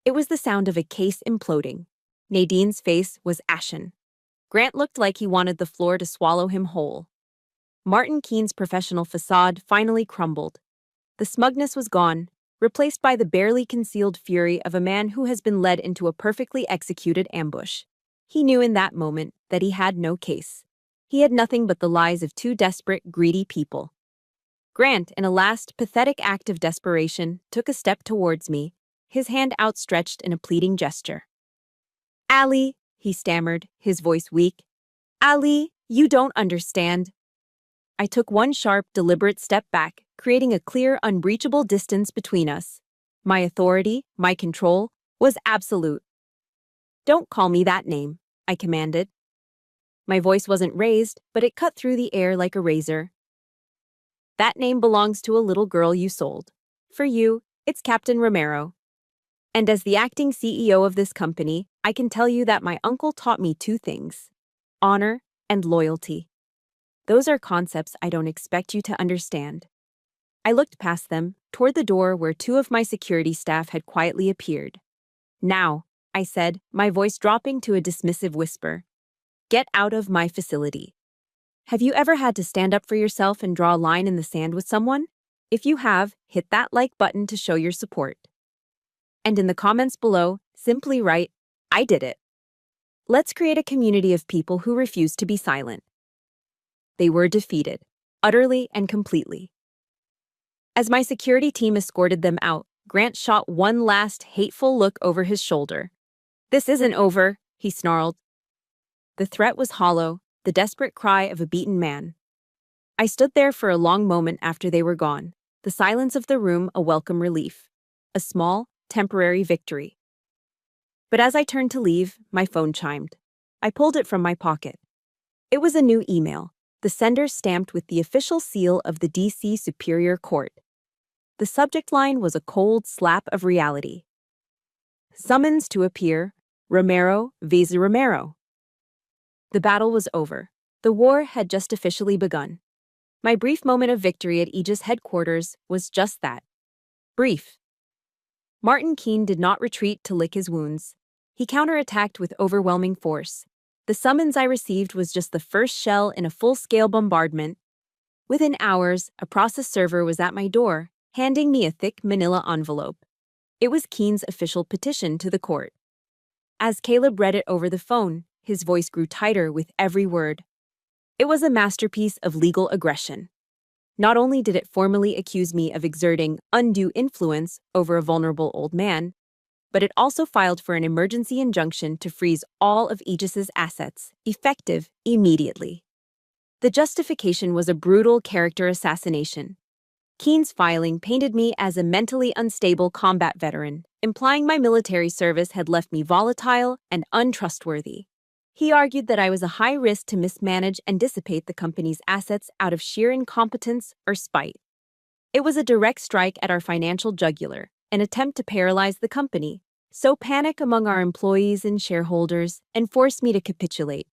[SPEAKER 1] It was the sound of a case imploding. Nadine's face was ashen. Grant looked like he wanted the floor to swallow him whole. Martin Keen's professional facade finally crumbled. The smugness was gone, replaced by the barely concealed fury of a man who has been led into a perfectly executed ambush. He knew in that moment that he had no case. He had nothing but the lies of two desperate, greedy people. Grant, in a last, pathetic act of desperation, took a step towards me, his hand outstretched in a pleading gesture. "Allie," he stammered, his voice weak. "Allie, you don't understand." I took one sharp, deliberate step back, creating a clear, unbreachable distance between us. My authority, my control, was absolute. "Don't call me that name," I commanded. My voice wasn't raised, but it cut through the air like a razor. "That name belongs to a little girl you sold. For you, it's Captain Romero. And as the acting CEO of this company, I can tell you that my uncle taught me two things: honor and loyalty. Those are concepts I don't expect you to understand." I looked past them, toward the door where two of my security staff had quietly appeared. "Now," I said, my voice dropping to a dismissive whisper, "get out of my facility." Have you ever had to stand up for yourself and draw a line in the sand with someone? If you have, hit that like button to show your support. And in the comments below, simply write, "I did it." Let's create a community of people who refuse to be silent. They were defeated, utterly and completely. As my security team escorted them out, Grant shot one last hateful look over his shoulder. "This isn't over," he snarled. The threat was hollow, the desperate cry of a beaten man. I stood there for a long moment after they were gone, the silence of the room a welcome relief. A small, temporary victory. But as I turned to leave, my phone chimed. I pulled it from my pocket. It was a new email, the sender stamped with the official seal of the D.C. Superior Court. The subject line was a cold slap of reality. Summons to appear, Romero vs. Romero. The battle was over. The war had just officially begun. My brief moment of victory at Aegis headquarters was just that. Brief. Martin Keen did not retreat to lick his wounds. He counterattacked with overwhelming force. The summons I received was just the first shell in a full-scale bombardment. Within hours, a process server was at my door, handing me a thick manila envelope. It was Keen's official petition to the court. As Caleb read it over the phone, his voice grew tighter with every word. It was a masterpiece of legal aggression. Not only did it formally accuse me of exerting undue influence over a vulnerable old man, but it also filed for an emergency injunction to freeze all of Aegis's assets, effective immediately. The justification was a brutal character assassination. Keen's filing painted me as a mentally unstable combat veteran, implying my military service had left me volatile and untrustworthy. He argued that I was a high risk to mismanage and dissipate the company's assets out of sheer incompetence or spite. It was a direct strike at our financial jugular, an attempt to paralyze the company, sow panic among our employees and shareholders, and force me to capitulate.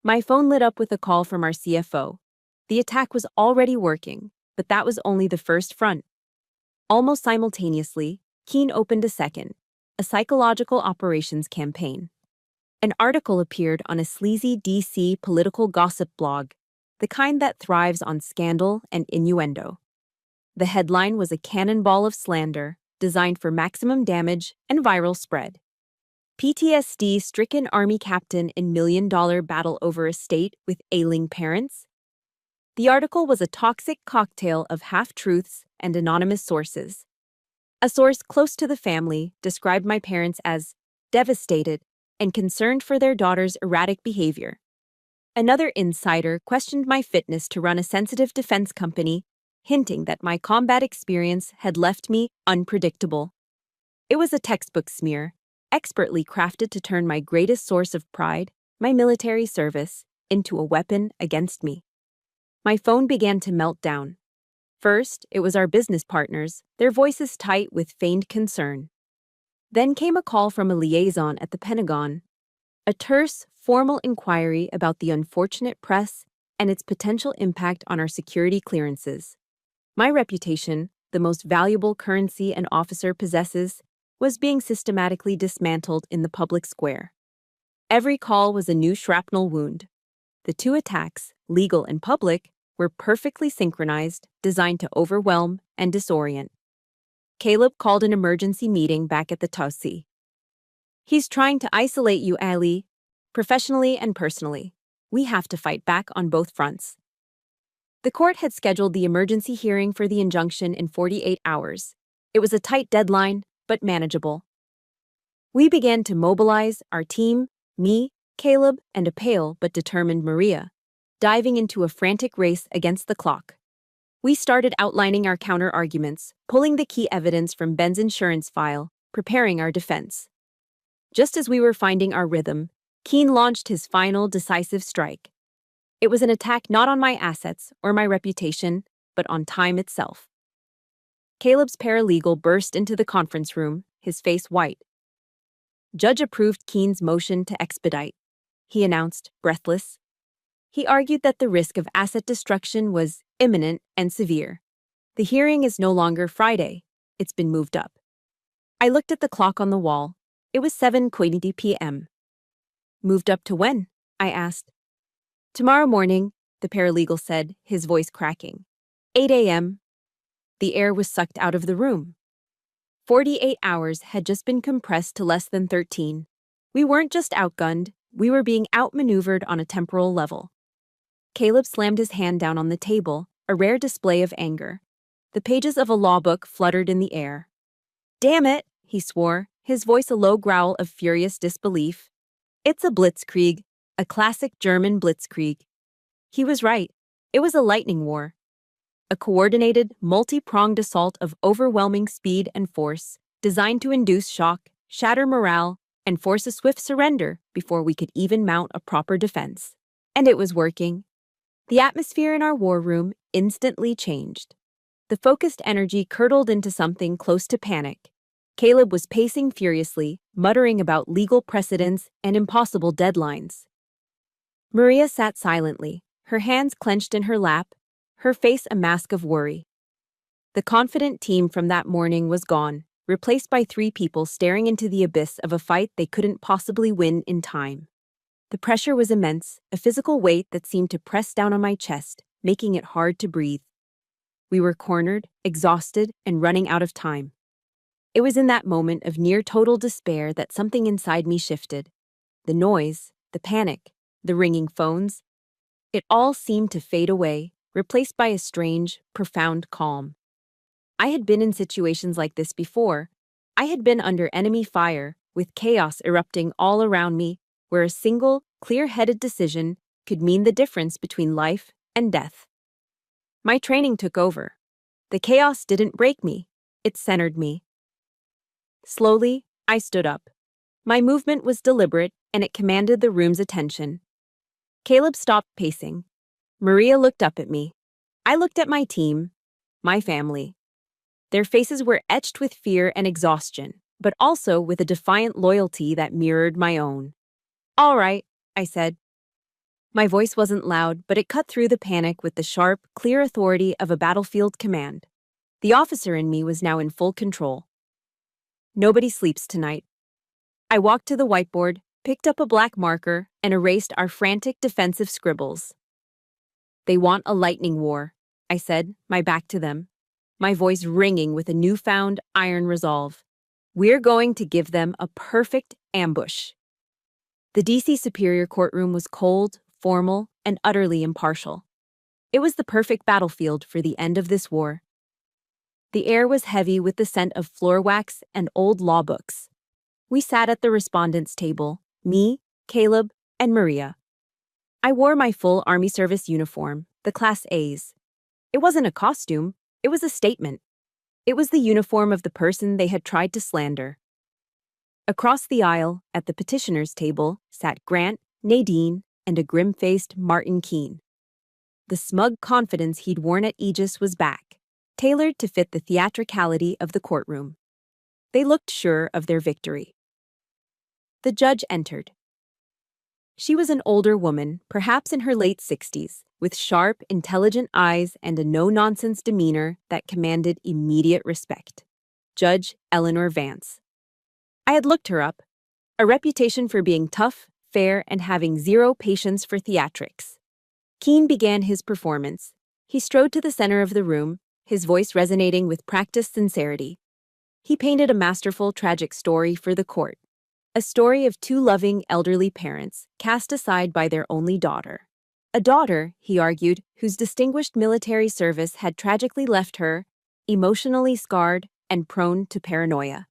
[SPEAKER 1] My phone lit up with a call from our CFO. The attack was already working, but that was only the first front. Almost simultaneously, Keen opened a second, a psychological operations campaign. An article appeared on a sleazy DC political gossip blog, the kind that thrives on scandal and innuendo. The headline was a cannonball of slander designed for maximum damage and viral spread. PTSD-stricken Army captain in million-dollar battle over estate with ailing parents? The article was a toxic cocktail of half-truths and anonymous sources. A source close to the family described my parents as devastated and concerned for their daughter's erratic behavior. Another insider questioned my fitness to run a sensitive defense company, hinting that my combat experience had left me unpredictable. It was a textbook smear, expertly crafted to turn my greatest source of pride, my military service, into a weapon against me. My phone began to melt down. First, it was our business partners, their voices tight with feigned concern. Then came a call from a liaison at the Pentagon, a terse, formal inquiry about the unfortunate press and its potential impact on our security clearances. My reputation, the most valuable currency an officer possesses, was being systematically dismantled in the public square. Every call was a new shrapnel wound. The two attacks, legal and public, were perfectly synchronized, designed to overwhelm and disorient. Caleb called an emergency meeting back at the Tausi. He's trying to isolate you, Ali, professionally and personally. We have to fight back on both fronts. The court had scheduled the emergency hearing for the injunction in 48 hours. It was a tight deadline, but manageable. We began to mobilize our team, me, Caleb, and a pale but determined Maria, diving into a frantic race against the clock. We started outlining our counter-arguments, pulling the key evidence from Ben's insurance file, preparing our defense. Just as we were finding our rhythm, Keen launched his final decisive strike. It was an attack not on my assets or my reputation, but on time itself. Caleb's paralegal burst into the conference room, his face white. Judge approved Keen's motion to expedite, he announced, breathless. He argued that the risk of asset destruction was imminent and severe. The hearing is no longer Friday. It's been moved up. I looked at the clock on the wall. It was 7:20 p.m. Moved up to when? I asked. Tomorrow morning, the paralegal said, his voice cracking. 8 a.m. The air was sucked out of the room. 48 hours had just been compressed to less than 13. We weren't just outgunned, we were being outmaneuvered on a temporal level. Caleb slammed his hand down on the table, a rare display of anger. The pages of a law book fluttered in the air. Damn it, he swore, his voice a low growl of furious disbelief. It's a blitzkrieg, a classic German blitzkrieg. He was right. It was a lightning war. A coordinated, multi-pronged assault of overwhelming speed and force, designed to induce shock, shatter morale, and force a swift surrender before we could even mount a proper defense. And it was working. The atmosphere in our war room instantly changed. The focused energy curdled into something close to panic. Caleb was pacing furiously, muttering about legal precedents and impossible deadlines. Maria sat silently, her hands clenched in her lap, her face a mask of worry. The confident team from that morning was gone, replaced by three people staring into the abyss of a fight they couldn't possibly win in time. The pressure was immense, a physical weight that seemed to press down on my chest, making it hard to breathe. We were cornered, exhausted, and running out of time. It was in that moment of near-total despair that something inside me shifted. The noise, the panic, the ringing phones. It all seemed to fade away, replaced by a strange, profound calm. I had been in situations like this before. I had been under enemy fire, with chaos erupting all around me, where a single, clear-headed decision could mean the difference between life and death. My training took over. The chaos didn't break me, it centered me. Slowly, I stood up. My movement was deliberate, and it commanded the room's attention. Caleb stopped pacing. Maria looked up at me. I looked at my team, my family. Their faces were etched with fear and exhaustion, but also with a defiant loyalty that mirrored my own. "All right," I said. My voice wasn't loud, but it cut through the panic with the sharp, clear authority of a battlefield command. The officer in me was now in full control. Nobody sleeps tonight. I walked to the whiteboard, picked up a black marker, and erased our frantic defensive scribbles. "They want a lightning war," I said, my back to them, my voice ringing with a newfound iron resolve. "We're going to give them a perfect ambush." The DC Superior courtroom was cold, formal, and utterly impartial. It was the perfect battlefield for the end of this war. The air was heavy with the scent of floor wax and old law books. We sat at the respondents' table, me, Caleb, and Maria. I wore my full Army service uniform, the Class A's. It wasn't a costume, it was a statement. It was the uniform of the person they had tried to slander. Across the aisle, at the petitioner's table, sat Grant, Nadine, and a grim-faced Martin Keene. The smug confidence he'd worn at Aegis was back, tailored to fit the theatricality of the courtroom. They looked sure of their victory. The judge entered. She was an older woman, perhaps in her late 60s, with sharp, intelligent eyes and a no-nonsense demeanor that commanded immediate respect. Judge Eleanor Vance. I had looked her up. A reputation for being tough, fair, and having zero patience for theatrics. Keene began his performance. He strode to the center of the room, his voice resonating with practiced sincerity. He painted a masterful, tragic story for the court. A story of two loving, elderly parents, cast aside by their only daughter. A daughter, he argued, whose distinguished military service had tragically left her emotionally scarred and prone to paranoia.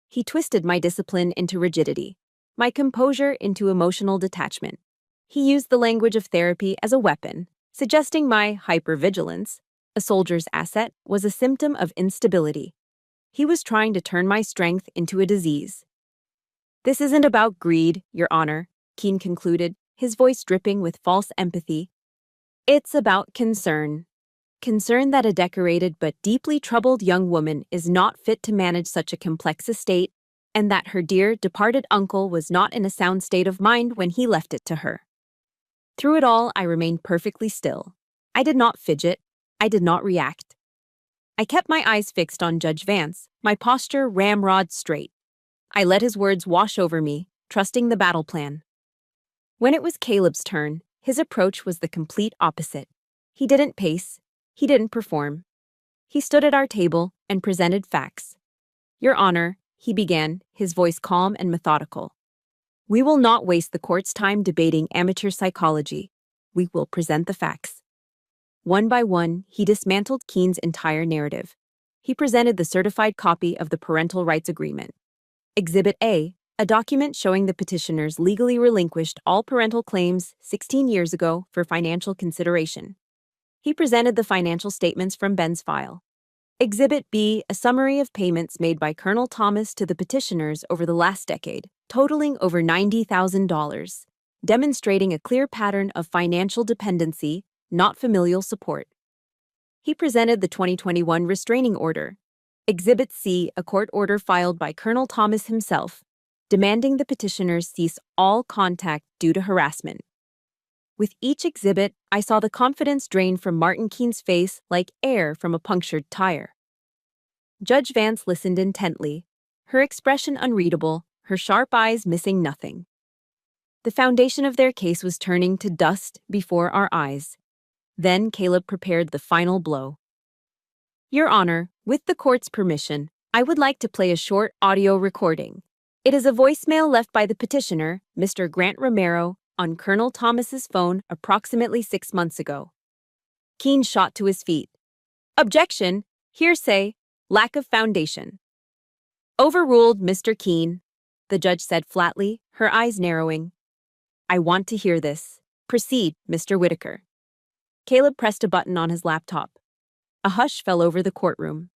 [SPEAKER 1] He twisted my discipline into rigidity, my composure into emotional detachment. He used the language of therapy as a weapon, suggesting my hypervigilance, a soldier's asset, was a symptom of instability. He was trying to turn my strength into a disease. "This isn't about greed, Your Honor," Keene concluded, his voice dripping with false empathy. "It's about concern. Concern that a decorated but deeply troubled young woman is not fit to manage such a complex estate, and that her dear, departed uncle was not in a sound state of mind when he left it to her." Through it all, I remained perfectly still. I did not fidget. I did not react. I kept my eyes fixed on Judge Vance, my posture ramrod straight. I let his words wash over me, trusting the battle plan. When it was Caleb's turn, his approach was the complete opposite. He didn't pace. He didn't perform. He stood at our table and presented facts. "Your Honor," he began, his voice calm and methodical. "We will not waste the court's time debating amateur psychology. We will present the facts." One by one, he dismantled Keene's entire narrative. He presented the certified copy of the Parental Rights Agreement. Exhibit A, a document showing the petitioners legally relinquished all parental claims 16 years ago for financial consideration. He presented the financial statements from Ben's file. Exhibit B, a summary of payments made by Colonel Thomas to the petitioners over the last decade, totaling over $90,000, demonstrating a clear pattern of financial dependency, not familial support. He presented the 2021 restraining order. Exhibit C, a court order filed by Colonel Thomas himself, demanding the petitioners cease all contact due to harassment. With each exhibit, I saw the confidence drain from Martin Keene's face like air from a punctured tire. Judge Vance listened intently, her expression unreadable, her sharp eyes missing nothing. The foundation of their case was turning to dust before our eyes. Then Caleb prepared the final blow. "Your Honor, with the court's permission, I would like to play a short audio recording. It is a voicemail left by the petitioner, Mr. Grant Romero, on Colonel Thomas's phone approximately 6 months ago." Keene shot to his feet. "Objection! Hearsay! Lack of foundation." Overruled, Mr. Keene, the judge said flatly, her eyes narrowing. I want to hear this. Proceed, Mr. Whitaker. Caleb pressed a button on his laptop. A hush fell over the courtroom.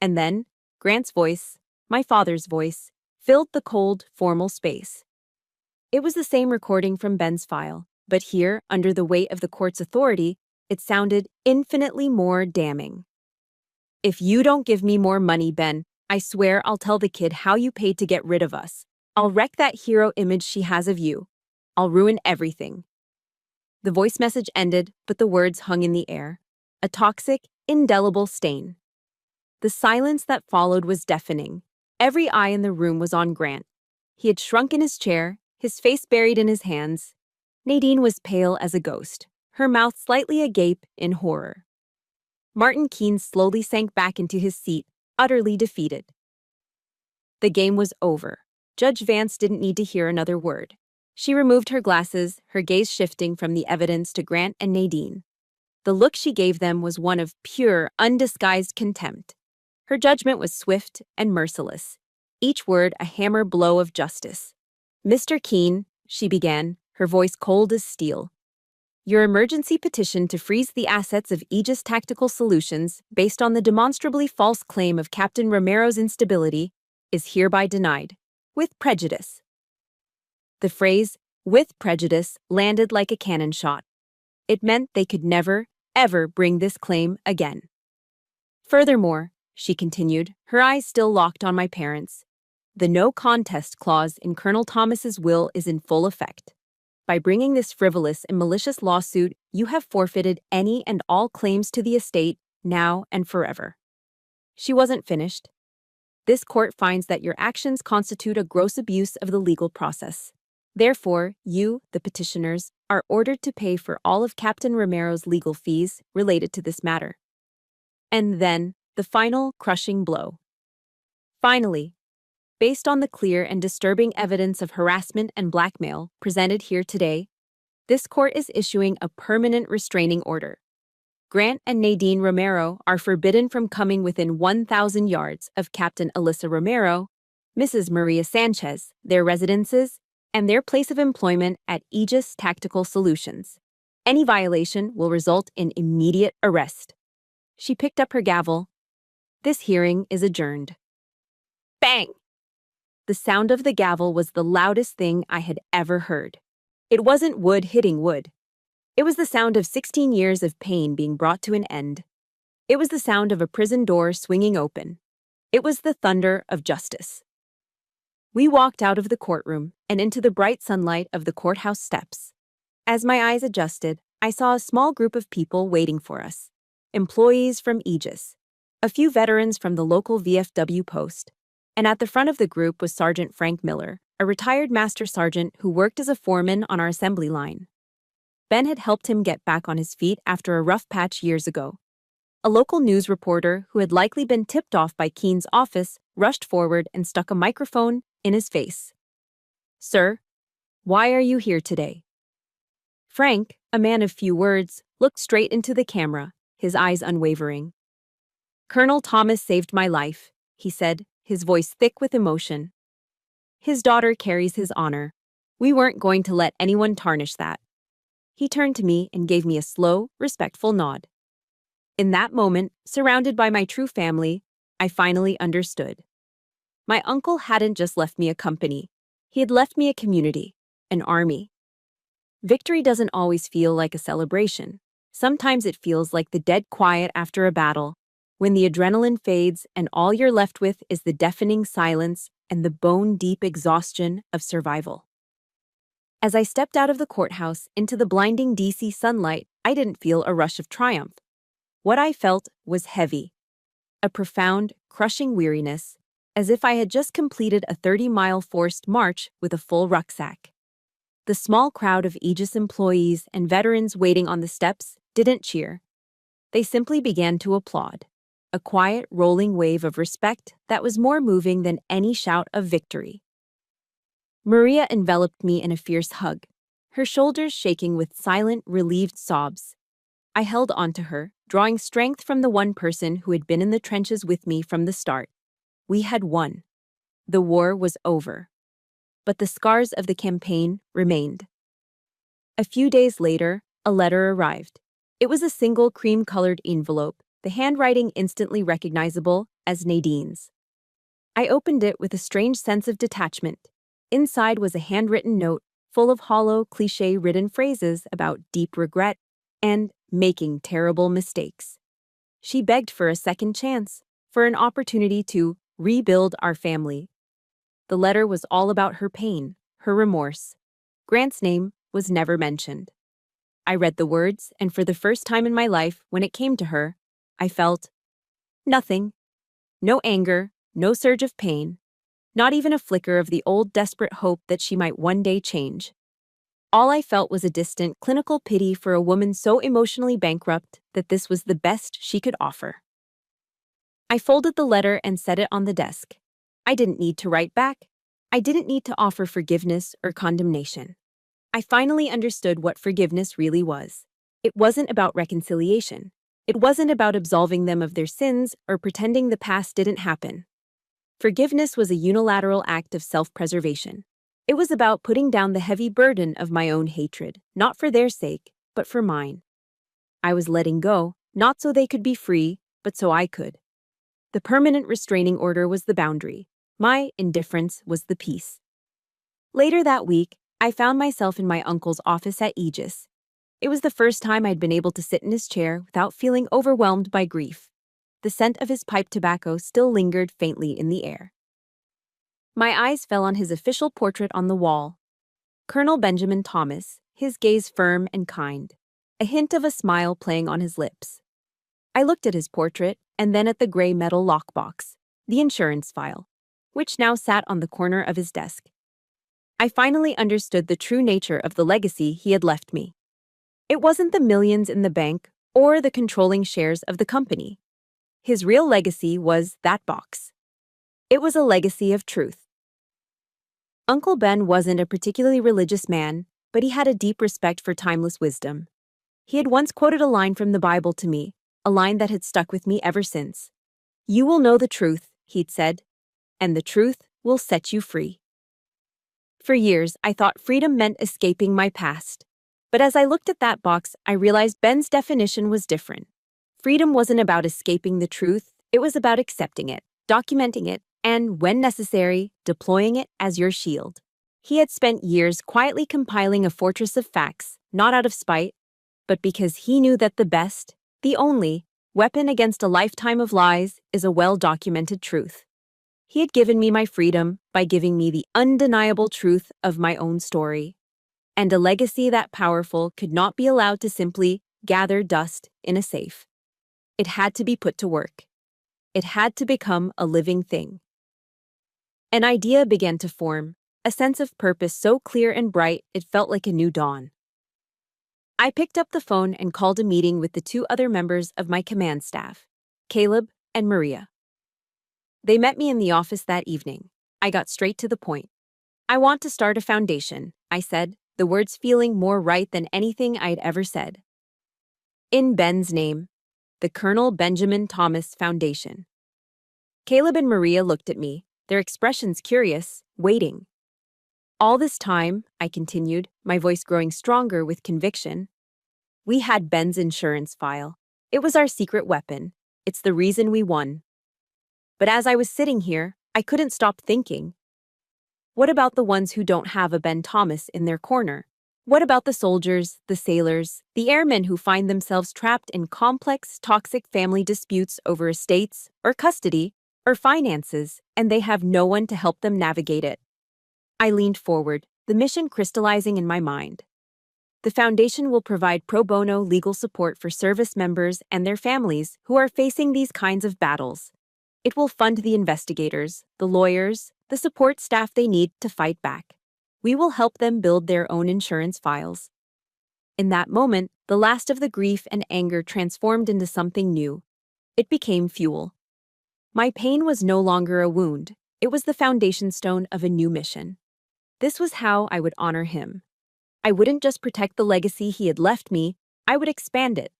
[SPEAKER 1] And then, Grant's voice, my father's voice, filled the cold, formal space. It was the same recording from Ben's file, but here, under the weight of the court's authority, it sounded infinitely more damning. If you don't give me more money, Ben, I swear I'll tell the kid how you paid to get rid of us. I'll wreck that hero image she has of you. I'll ruin everything. The voice message ended, but the words hung in the air. A toxic, indelible stain. The silence that followed was deafening. Every eye in the room was on Grant. He had shrunk in his chair, his face buried in his hands. Nadine was pale as a ghost, her mouth slightly agape in horror. Martin Keene slowly sank back into his seat, utterly defeated. The game was over. Judge Vance didn't need to hear another word. She removed her glasses, her gaze shifting from the evidence to Grant and Nadine. The look she gave them was one of pure, undisguised contempt. Her judgment was swift and merciless, each word a hammer blow of justice. Mr. Keene, she began, her voice cold as steel. Your emergency petition to freeze the assets of Aegis Tactical Solutions based on the demonstrably false claim of Captain Romero's instability is hereby denied, with prejudice. The phrase, with prejudice, landed like a cannon shot. It meant they could never, ever bring this claim again. Furthermore, she continued, her eyes still locked on my parents, the no contest clause in Colonel Thomas's will is in full effect. By bringing this frivolous and malicious lawsuit, you have forfeited any and all claims to the estate, now and forever. She wasn't finished. This court finds that your actions constitute a gross abuse of the legal process. Therefore, you, the petitioners, are ordered to pay for all of Captain Romero's legal fees related to this matter. And then, the final crushing blow. Finally, based on the clear and disturbing evidence of harassment and blackmail presented here today, this court is issuing a permanent restraining order. Grant and Nadine Romero are forbidden from coming within 1,000 yards of Captain Alyssa Romero, Mrs. Maria Sanchez, their residences, and their place of employment at Aegis Tactical Solutions. Any violation will result in immediate arrest. She picked up her gavel. This hearing is adjourned. Bang! The sound of the gavel was the loudest thing I had ever heard. It wasn't wood hitting wood. It was the sound of 16 years of pain being brought to an end. It was the sound of a prison door swinging open. It was the thunder of justice. We walked out of the courtroom and into the bright sunlight of the courthouse steps. As my eyes adjusted, I saw a small group of people waiting for us. Employees from Aegis, a few veterans from the local VFW post, and at the front of the group was Sergeant Frank Miller, a retired master sergeant who worked as a foreman on our assembly line. Ben had helped him get back on his feet after a rough patch years ago. A local news reporter who had likely been tipped off by Keene's office rushed forward and stuck a microphone in his face. Sir, why are you here today? Frank, a man of few words, looked straight into the camera, his eyes unwavering. Colonel Thomas saved my life, he said, his voice thick with emotion. His daughter carries his honor. We weren't going to let anyone tarnish that. He turned to me and gave me a slow, respectful nod. In that moment, surrounded by my true family, I finally understood. My uncle hadn't just left me a company. He had left me a community, an army. Victory doesn't always feel like a celebration. Sometimes it feels like the dead quiet after a battle, when the adrenaline fades and all you're left with is the deafening silence and the bone-deep exhaustion of survival. As I stepped out of the courthouse into the blinding DC sunlight, I didn't feel a rush of triumph. What I felt was heavy, a profound, crushing weariness, as if I had just completed a 30-mile forced march with a full rucksack. The small crowd of Aegis employees and veterans waiting on the steps didn't cheer. They simply began to applaud. A quiet, rolling wave of respect that was more moving than any shout of victory. Maria enveloped me in a fierce hug, her shoulders shaking with silent, relieved sobs. I held onto her, drawing strength from the one person who had been in the trenches with me from the start. We had won. The war was over. But the scars of the campaign remained. A few days later, a letter arrived. It was a single cream-colored envelope, the handwriting instantly recognizable as Nadine's. I opened it with a strange sense of detachment. Inside was a handwritten note full of hollow, cliché-ridden phrases about deep regret and making terrible mistakes. She begged for a second chance, for an opportunity to rebuild our family. The letter was all about her pain, her remorse. Grant's name was never mentioned. I read the words, and for the first time in my life, when it came to her, I felt nothing. No anger, no surge of pain, not even a flicker of the old desperate hope that she might one day change. All I felt was a distant, clinical pity for a woman so emotionally bankrupt that this was the best she could offer. I folded the letter and set it on the desk. I didn't need to write back. I didn't need to offer forgiveness or condemnation. I finally understood what forgiveness really was. It wasn't about reconciliation. It wasn't about absolving them of their sins or pretending the past didn't happen. Forgiveness was a unilateral act of self-preservation. It was about putting down the heavy burden of my own hatred, not for their sake, but for mine. I was letting go, not so they could be free, but so I could. The permanent restraining order was the boundary. My indifference was the peace. Later that week, I found myself in my uncle's office at Aegis. It was the first time I'd been able to sit in his chair without feeling overwhelmed by grief. The scent of his pipe tobacco still lingered faintly in the air. My eyes fell on his official portrait on the wall. Colonel Benjamin Thomas, his gaze firm and kind, a hint of a smile playing on his lips. I looked at his portrait and then at the gray metal lockbox, the insurance file, which now sat on the corner of his desk. I finally understood the true nature of the legacy he had left me. It wasn't the millions in the bank or the controlling shares of the company. His real legacy was that box. It was a legacy of truth. Uncle Ben wasn't a particularly religious man, but he had a deep respect for timeless wisdom. He had once quoted a line from the Bible to me, a line that had stuck with me ever since. "You will know the truth," he'd said, "and the truth will set you free." For years, I thought freedom meant escaping my past. But as I looked at that box, I realized Ben's definition was different. Freedom wasn't about escaping the truth, it was about accepting it, documenting it, and, when necessary, deploying it as your shield. He had spent years quietly compiling a fortress of facts, not out of spite, but because he knew that the best, the only, weapon against a lifetime of lies is a well-documented truth. He had given me my freedom by giving me the undeniable truth of my own story. And a legacy that powerful could not be allowed to simply gather dust in a safe. It had to be put to work. It had to become a living thing. An idea began to form, a sense of purpose so clear and bright it felt like a new dawn. I picked up the phone and called a meeting with the two other members of my command staff, Caleb and Maria. They met me in the office that evening. I got straight to the point. "I want to start a foundation," I said, the words feeling more right than anything I'd ever said. "In Ben's name, the Colonel Benjamin Thomas Foundation." Caleb and Maria looked at me, their expressions curious, waiting. "All this time," I continued, my voice growing stronger with conviction, "we had Ben's insurance file. It was our secret weapon. It's the reason we won." But as I was sitting here, I couldn't stop thinking. What about the ones who don't have a Ben Thomas in their corner? What about the soldiers, the sailors, the airmen who find themselves trapped in complex, toxic family disputes over estates, or custody, or finances, and they have no one to help them navigate it? I leaned forward, the mission crystallizing in my mind. The foundation will provide pro bono legal support for service members and their families who are facing these kinds of battles. It will fund the investigators, the lawyers, the support staff they need to fight back. We will help them build their own insurance files. In that moment, the last of the grief and anger transformed into something new. It became fuel. My pain was no longer a wound. It was the foundation stone of a new mission. This was how I would honor him. I wouldn't just protect the legacy he had left me, I would expand it.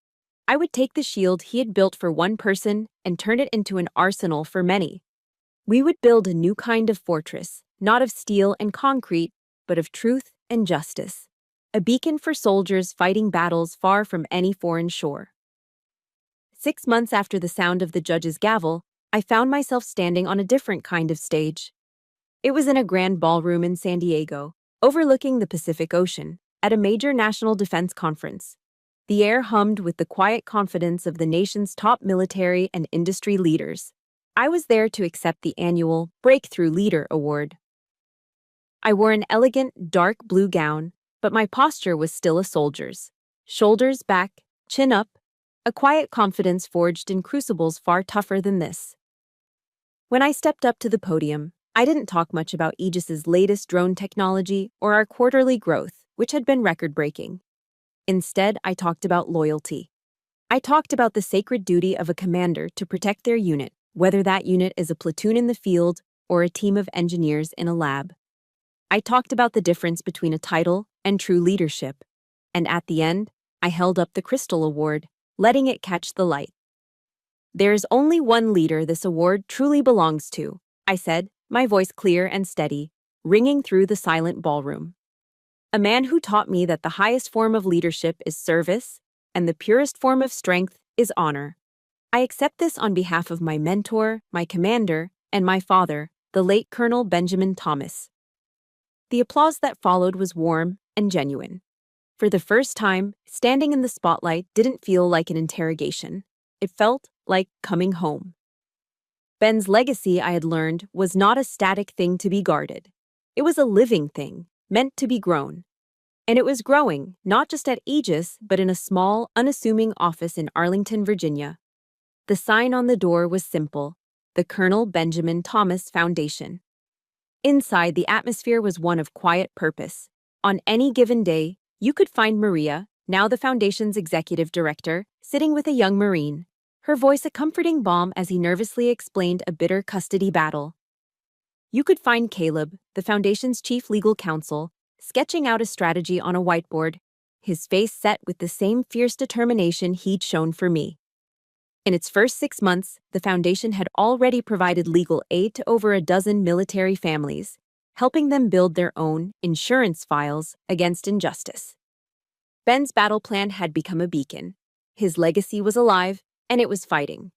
[SPEAKER 1] I would take the shield he had built for one person and turn it into an arsenal for many. We would build a new kind of fortress, not of steel and concrete, but of truth and justice. A beacon for soldiers fighting battles far from any foreign shore. 6 months after the sound of the judge's gavel, I found myself standing on a different kind of stage. It was in a grand ballroom in San Diego, overlooking the Pacific Ocean, at a major national defense conference. The air hummed with the quiet confidence of the nation's top military and industry leaders. I was there to accept the annual Breakthrough Leader Award. I wore an elegant, dark blue gown, but my posture was still a soldier's. Shoulders back, chin up, a quiet confidence forged in crucibles far tougher than this. When I stepped up to the podium, I didn't talk much about Aegis's latest drone technology or our quarterly growth, which had been record-breaking. Instead, I talked about loyalty. I talked about the sacred duty of a commander to protect their unit, whether that unit is a platoon in the field or a team of engineers in a lab. I talked about the difference between a title and true leadership, and at the end, I held up the Crystal Award, letting it catch the light. There's only one leader this award truly belongs to, I said, my voice clear and steady, ringing through the silent ballroom. A man who taught me that the highest form of leadership is service, and the purest form of strength is honor. I accept this on behalf of my mentor, my commander, and my father, the late Colonel Benjamin Thomas. The applause that followed was warm and genuine. For the first time, standing in the spotlight didn't feel like an interrogation. It felt like coming home. Ben's legacy, I had learned, was not a static thing to be guarded. It was a living thing, meant to be grown. And it was growing, not just at Aegis, but in a small, unassuming office in Arlington, Virginia. The sign on the door was simple: the Colonel Benjamin Thomas Foundation. Inside, the atmosphere was one of quiet purpose. On any given day, you could find Maria, now the Foundation's executive director, sitting with a young Marine, her voice a comforting balm as he nervously explained a bitter custody battle. You could find Caleb, the Foundation's chief legal counsel, sketching out a strategy on a whiteboard, his face set with the same fierce determination he'd shown for me. In its first 6 months, the Foundation had already provided legal aid to over a dozen military families, helping them build their own insurance files against injustice. Ben's battle plan had become a beacon. His legacy was alive, and it was fighting.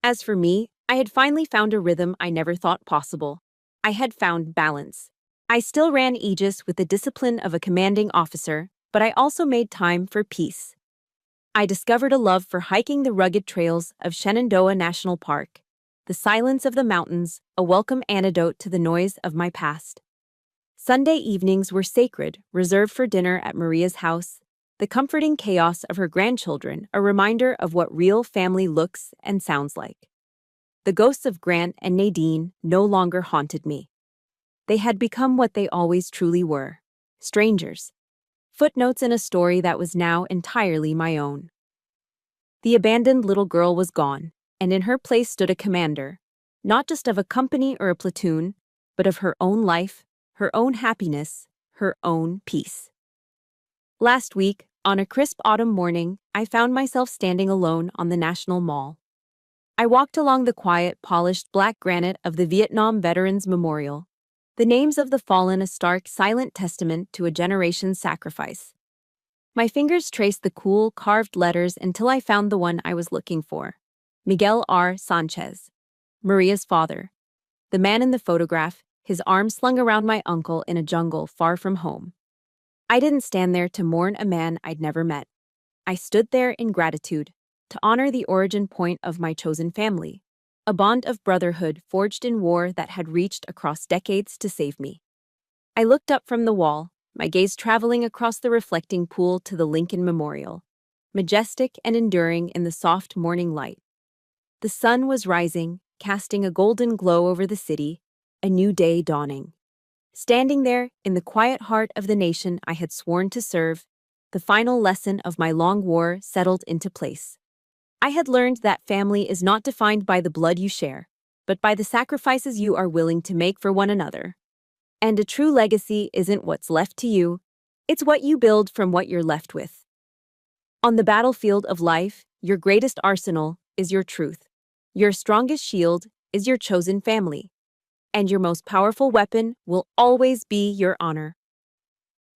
[SPEAKER 1] As for me, I had finally found a rhythm I never thought possible. I had found balance. I still ran Aegis with the discipline of a commanding officer, but I also made time for peace. I discovered a love for hiking the rugged trails of Shenandoah National Park. The silence of the mountains, a welcome antidote to the noise of my past. Sunday evenings were sacred, reserved for dinner at Maria's house, the comforting chaos of her grandchildren, a reminder of what real family looks and sounds like. The ghosts of Grant and Nadine no longer haunted me. They had become what they always truly were: strangers. Footnotes in a story that was now entirely my own. The abandoned little girl was gone, and in her place stood a commander, not just of a company or a platoon, but of her own life, her own happiness, her own peace. Last week, on a crisp autumn morning, I found myself standing alone on the National Mall. I walked along the quiet, polished black granite of the Vietnam Veterans Memorial, the names of the fallen a stark, silent testament to a generation's sacrifice. My fingers traced the cool, carved letters until I found the one I was looking for: Miguel R. Sanchez, Maria's father. The man in the photograph, his arms slung around my uncle in a jungle far from home. I didn't stand there to mourn a man I'd never met. I stood there in gratitude, to honor the origin point of my chosen family, a bond of brotherhood forged in war that had reached across decades to save me. I looked up from the wall, my gaze traveling across the reflecting pool to the Lincoln Memorial, majestic and enduring in the soft morning light. The sun was rising, casting a golden glow over the city, a new day dawning. Standing there, in the quiet heart of the nation I had sworn to serve, the final lesson of my long war settled into place. I had learned that family is not defined by the blood you share, but by the sacrifices you are willing to make for one another. And a true legacy isn't what's left to you, it's what you build from what you're left with. On the battlefield of life, your greatest arsenal is your truth. Your strongest shield is your chosen family, and your most powerful weapon will always be your honor.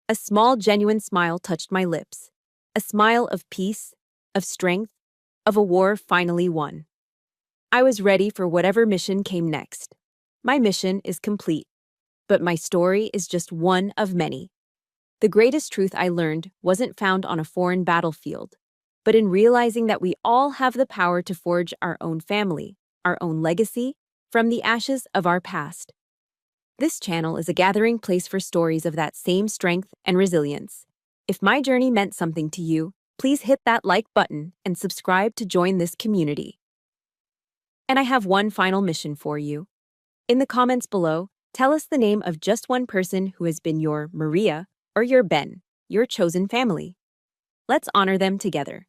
[SPEAKER 1] A small, genuine smile touched my lips, a smile of peace, of strength, of a war finally won. I was ready for whatever mission came next. My mission is complete, but my story is just one of many. The greatest truth I learned wasn't found on a foreign battlefield, but in realizing that we all have the power to forge our own family, our own legacy, from the ashes of our past. This channel is a gathering place for stories of that same strength and resilience. If my journey meant something to you, please hit that like button and subscribe to join this community. And I have one final mission for you. In the comments below, tell us the name of just one person who has been your Maria or your Ben, your chosen family. Let's honor them together.